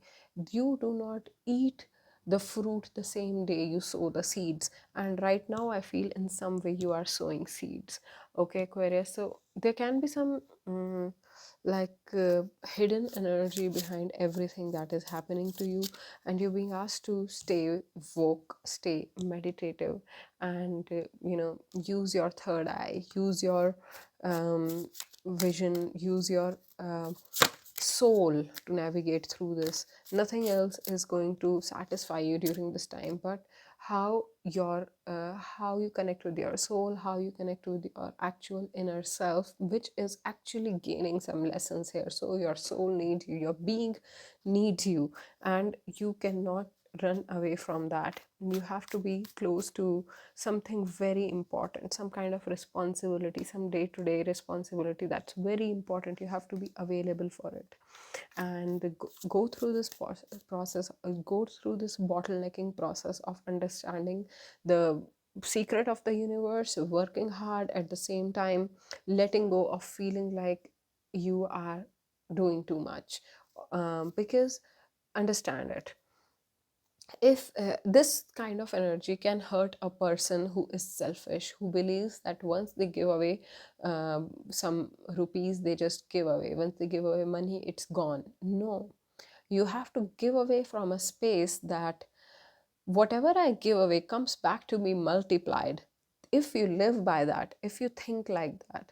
You do not eat the fruit the same day you sow the seeds, and right now I feel in some way you are sowing seeds. Okay, Aquarius, so there can be some hidden energy behind everything that is happening to you, and you're being asked to stay woke, stay meditative, and use your third eye, use your vision, use your soul to navigate through this. Nothing else is going to satisfy you during this time, but how you connect with your soul, how you connect with your actual inner self, which is actually gaining some lessons here. So your soul needs you, your being needs you, and you cannot run away from that. You have to be close to something very important, some kind of responsibility, some day-to-day responsibility that's very important. You have to be available for it, and go through this process, go through this bottlenecking process of understanding the secret of the universe, working hard at the same time, letting go of feeling like you are doing too much, because understand it, if this kind of energy can hurt a person who is selfish, who believes that once they give away some rupees, they just give away, once they give away money, it's gone. No, you have to give away from a space that whatever I give away comes back to me multiplied. If you live by that, if you think like that,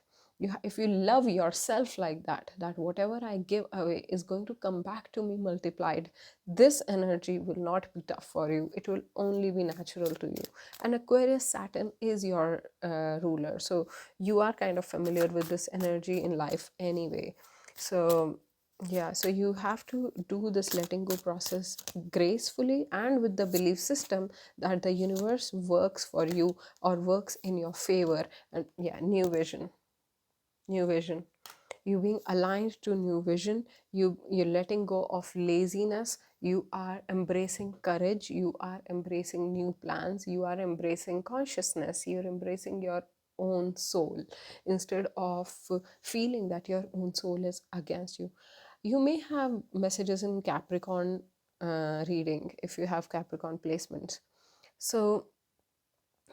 if you love yourself like that, that whatever I give away is going to come back to me multiplied, this energy will not be tough for you. It will only be natural to you. And Aquarius Saturn is your ruler. So you are kind of familiar with this energy in life anyway. So Yeah, so you have to do this letting go process gracefully and with the belief system that the universe works for you or works in your favor. And yeah, new vision. You being aligned to new vision, you're letting go of laziness, you are embracing courage, you are embracing new plans, you are embracing consciousness, you're embracing your own soul instead of feeling that your own soul is against you. You may have messages in Capricorn reading if you have Capricorn placements. So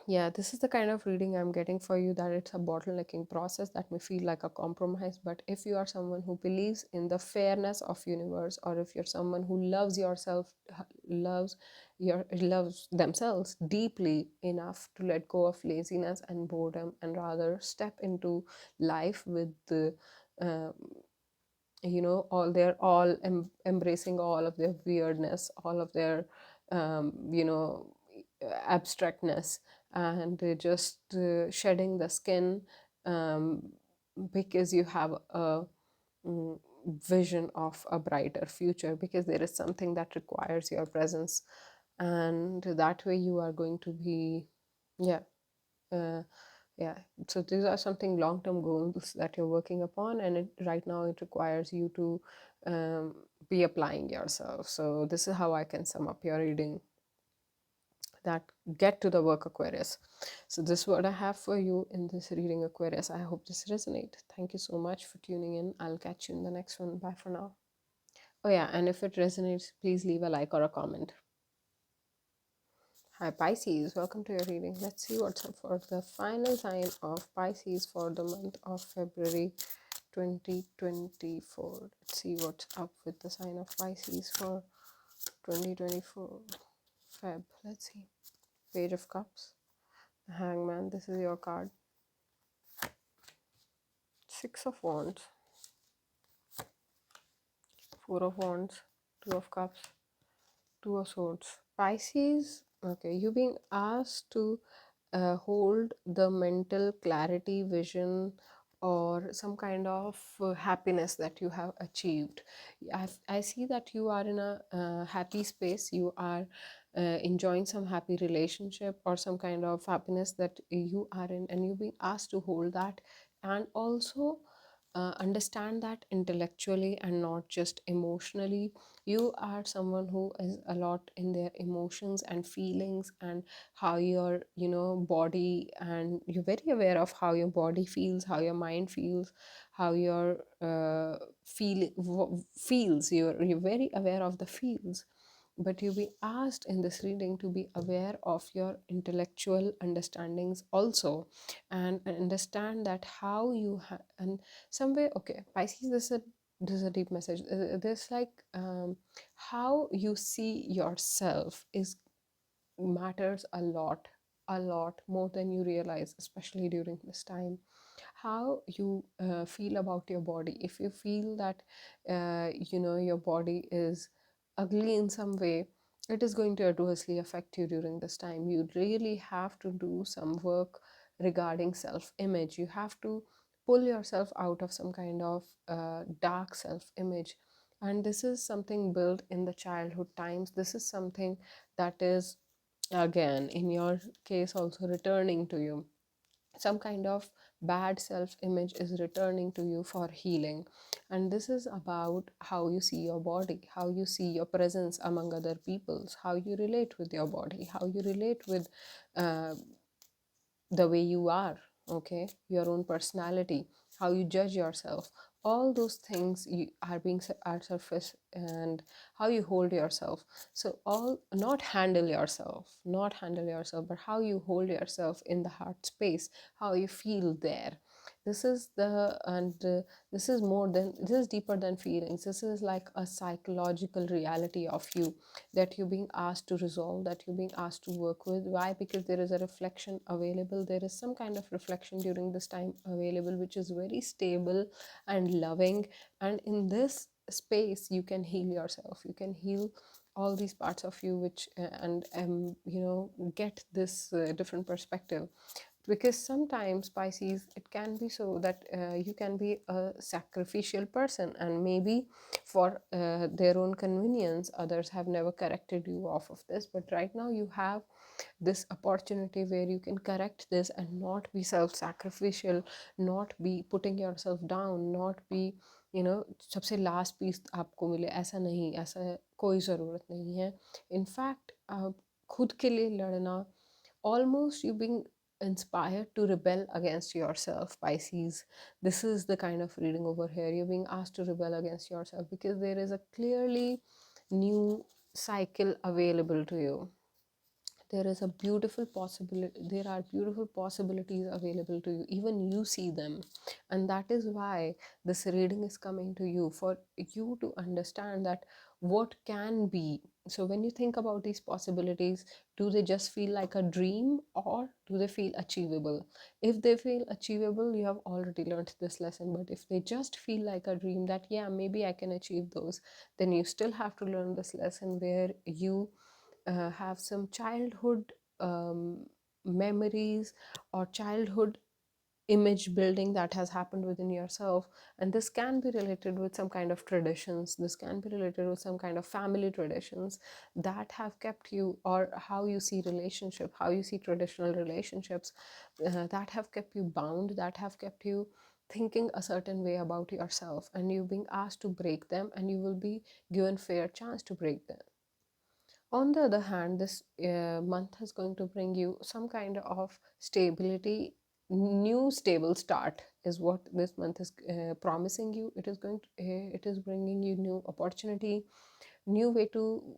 yeah, this is the kind of reading I'm getting for you, that it's a bottlenecking process that may feel like a compromise. But if you are someone who believes in the fairness of universe, or if you're someone who loves yourself, loves themselves deeply enough to let go of laziness and boredom and rather step into life with the uh, embracing all of their weirdness, all of their abstractness, and just shedding the skin, um, because you have a mm, vision of a brighter future, because there is something that requires your presence, and that way you are going to be, yeah, uh, yeah. So these are something long-term goals that you're working upon, and right now it requires you to be applying yourself. So this is how I can sum up your reading. That get to the work, Aquarius. So this is what I have for you in this reading, Aquarius. I hope this resonates. Thank you so much for tuning in. I'll catch you in the next one. Bye for now. Oh yeah, and if it resonates, please leave a like or a comment. Hi Pisces, welcome to your reading. Let's see what's up for the final sign of Pisces for the month of February 2024. Let's see what's up with the sign of Pisces for 2024 Feb. Let's see. Page of Cups, Hangman, this is your card. Six of Wands, Four of Wands, Two of Cups, Two of Swords. Pisces, okay, you being asked to hold the mental clarity, vision, or some kind of happiness that you have achieved. I see that you are in a happy space. You are enjoying some happy relationship or some kind of happiness that you are in, and you're being asked to hold that, and also understand that intellectually and not just emotionally. You are someone who is a lot in their emotions and feelings, and how your body, and you're very aware of how your body feels, how your mind feels, how your feels. You're very aware of the feels, but you'll be asked in this reading to be aware of your intellectual understandings also, and understand that how you and some way. Okay, Pisces, this is a deep message. This like how you see yourself is matters a lot more than you realize, especially during this time. How you feel about your body. If you feel that your body is ugly in some way, it is going to adversely affect you during this time. You really have to do some work regarding self-image. You have to pull yourself out of some kind of dark self-image, and this is something built in the childhood times. This is something that is, again, in your case, also returning to you. Some kind of bad self image is returning to you for healing, and this is about how you see your body, how you see your presence among other peoples, how you relate with your body, how you relate with uh, the way you are, okay, your own personality, how you judge yourself. All those things you are being are surface, and how you hold yourself. So all, not handle yourself, but how you hold yourself in the heart space, how you feel there. This is the, and this is more than, this is deeper than feelings. This is like a psychological reality of you that you're being asked to resolve, that you're being asked to work with. Why? Because there is a reflection available. There is some kind of reflection during this time available, which is very stable and loving. And in this space, you can heal yourself. You can heal all these parts of you, which and get this different perspective. Because sometimes, Pisces, it can be so that you can be a sacrificial person, and maybe for their own convenience others have never corrected you off of this, but right now you have this opportunity where you can correct this and not be self-sacrificial, not be putting yourself down, not be सबसे last piece आपको मिले, ऐसा नहीं, ऐसा कोई ज़रूरत नहीं है. इनफैक्ट खुद के लिए लड़ना, almost you being inspired to rebel against yourself, Pisces. This is the kind of reading over here. You're being asked to rebel against yourself because there is a clearly new cycle available to you. There is a beautiful possibility, there are beautiful possibilities available to you, even you see them, and that is why this reading is coming to you, for you to understand that what can be. So when you think about these possibilities, do they just feel like a dream, or do they feel achievable? If they feel achievable, you have already learned this lesson. But if they just feel like a dream, that yeah, maybe I can achieve those, then you still have to learn this lesson, where you have some childhood memories or childhood image building that has happened within yourself, and this can be related with some kind of traditions, this can be related with some kind of family traditions that have kept you, or how you see relationship, how you see traditional relationships, that have kept you bound, that have kept you thinking a certain way about yourself, and you're being asked to break them, and you will be given fair chance to break them. On the other hand, this month is going to bring you some kind of stability. New stable start is what this month is promising you. It is going to, it is bringing you new opportunity, new way to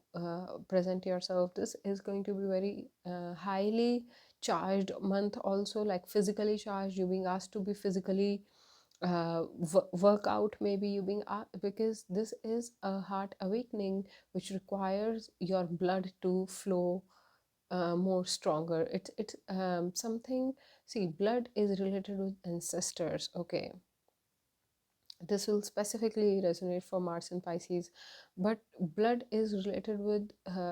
present yourself. This is going to be very highly charged month, also like physically charged. You're being asked to be physically work out, maybe you being because this is a heart awakening which requires your blood to flow more stronger. It's something. See, blood is related with ancestors. Okay, this will specifically resonate for Mars and Pisces, but blood is related with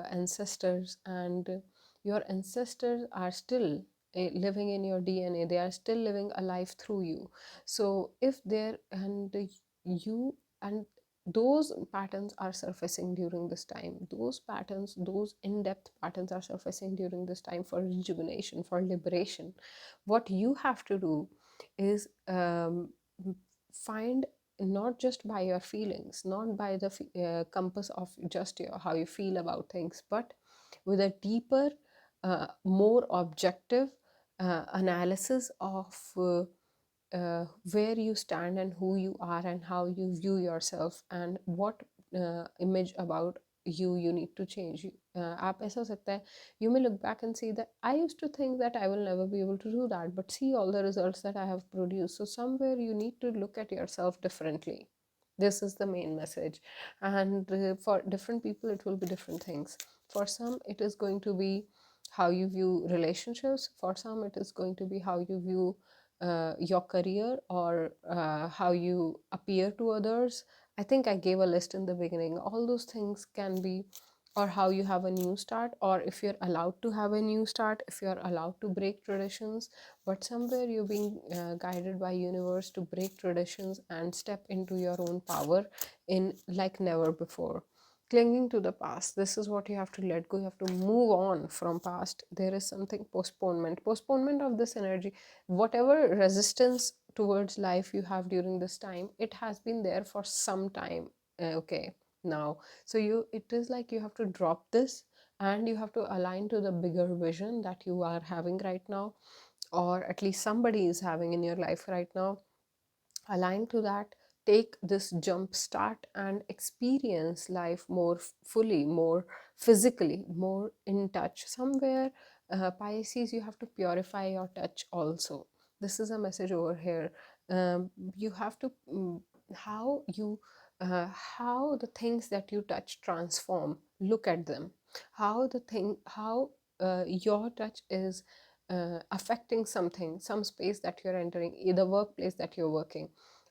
ancestors, and your ancestors are still living in your DNA. They are still living a life through you. So if they're, and you, and those patterns are surfacing during this time, those patterns, those in-depth patterns are surfacing during this time for rejuvenation, for liberation. What you have to do is find, not just by your feelings, not by the compass of just how you feel about things, but with a deeper, more objective analysis of where you stand and who you are and how you view yourself, and what image about you need to change. आप ऐसा हो सकता है, you may look back and see that I used to think that I will never be able to do that, but see all the results that I have produced. So somewhere you need to look at yourself differently. This is the main message, and for different people it will be different things. For some it is going to be how you view relationships, for some it is going to be how you view your career, or how you appear to others. I think I gave a list in the beginning. All those things can be, or how you have a new start, or if you're allowed to have a new start, if you're allowed to break traditions. But somewhere you're being guided by universe to break traditions and step into your own power in like never before. Clinging to the past, this is what you have to let go. You have to move on from past. There is something postponement of this energy. Whatever resistance towards life you have during this time, it has been there for some time. Okay, now, so it is like you have to drop this, and you have to align to the bigger vision that you are having right now, or at least somebody is having in your life right now. Align to that, take this jump start and experience life more fully, more physically, more in touch. Somewhere, Pisces, you have to purify your touch also. This is a message over here. You have to, how you, how the things that you touch transform. Look at them. How the thing, how your touch is affecting something, some space that you're entering, either workplace that you're working,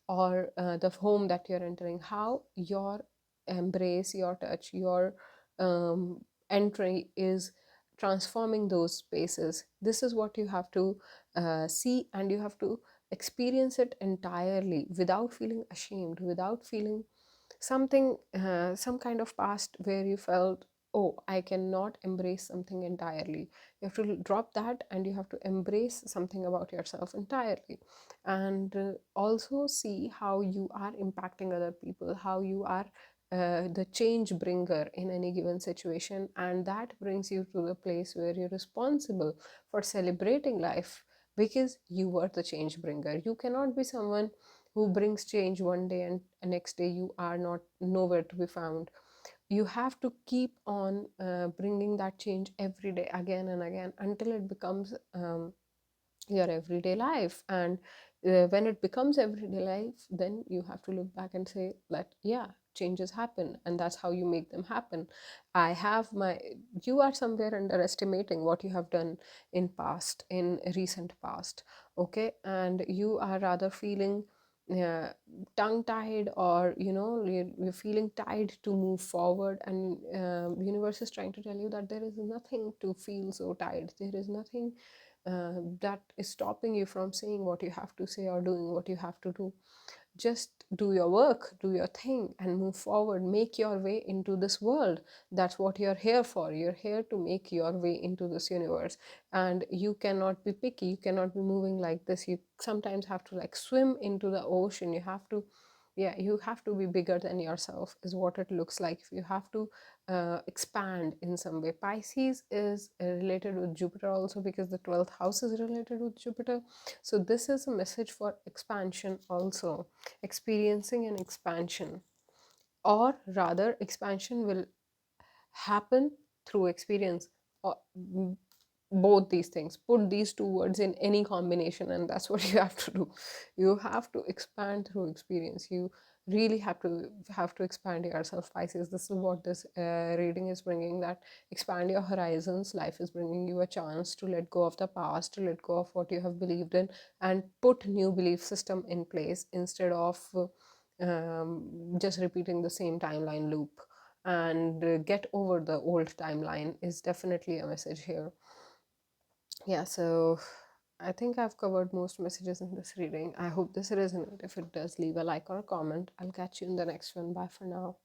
or the home that you're entering. How your embrace, your touch, your entry is transforming those spaces. This is what you have to see, and you have to experience it entirely without feeling ashamed, without feeling something, some kind of past where you felt, oh, I cannot embrace something entirely. You have to drop that, and you have to embrace something about yourself entirely. And also see how you are impacting other people, how you are the change bringer in any given situation, and that brings you to the place where you're responsible for celebrating life, because you were the change bringer. You cannot be someone who brings change one day and the next day you are not nowhere to be found. You have to keep on bringing that change every day, again and again, until it becomes your everyday life. And when it becomes everyday life, then you have to look back and say that, yeah, changes happen, and that's how you make them happen. I have my You are somewhere underestimating what you have done in recent past, okay, and you are rather feeling uh, tongue tied, or you're feeling tied to move forward, and universe is trying to tell you that there is nothing to feel so tied. There is nothing that is stopping you from saying what you have to say or doing what you have to do. Just do your work, do your thing, and move forward. Make your way into this world. That's what you're here for. You're here to make your way into this universe. And you cannot be picky. You cannot be moving like this. You sometimes have to like swim into the ocean. You have to, yeah, you have to be bigger than yourself, is what it looks like. You have to expand in some way. Pisces is related with Jupiter also, because the 12th house is related with Jupiter. So this is a message for expansion also, experiencing an expansion, or rather expansion will happen through experience, or both these things. Put these two words in any combination, and that's what you have to do. You have to expand through experience. You really have to expand yourself, Pisces. This is what this reading is bringing, that expand your horizons. Life is bringing you a chance to let go of the past, to let go of what you have believed in, and put new belief system in place, instead of just repeating the same timeline loop. And get over the old timeline is definitely a message here. Yeah, so I think I've covered most messages in this reading. I hope this resonated. If it does, leave a like or a comment. I'll catch you in the next one. Bye for now.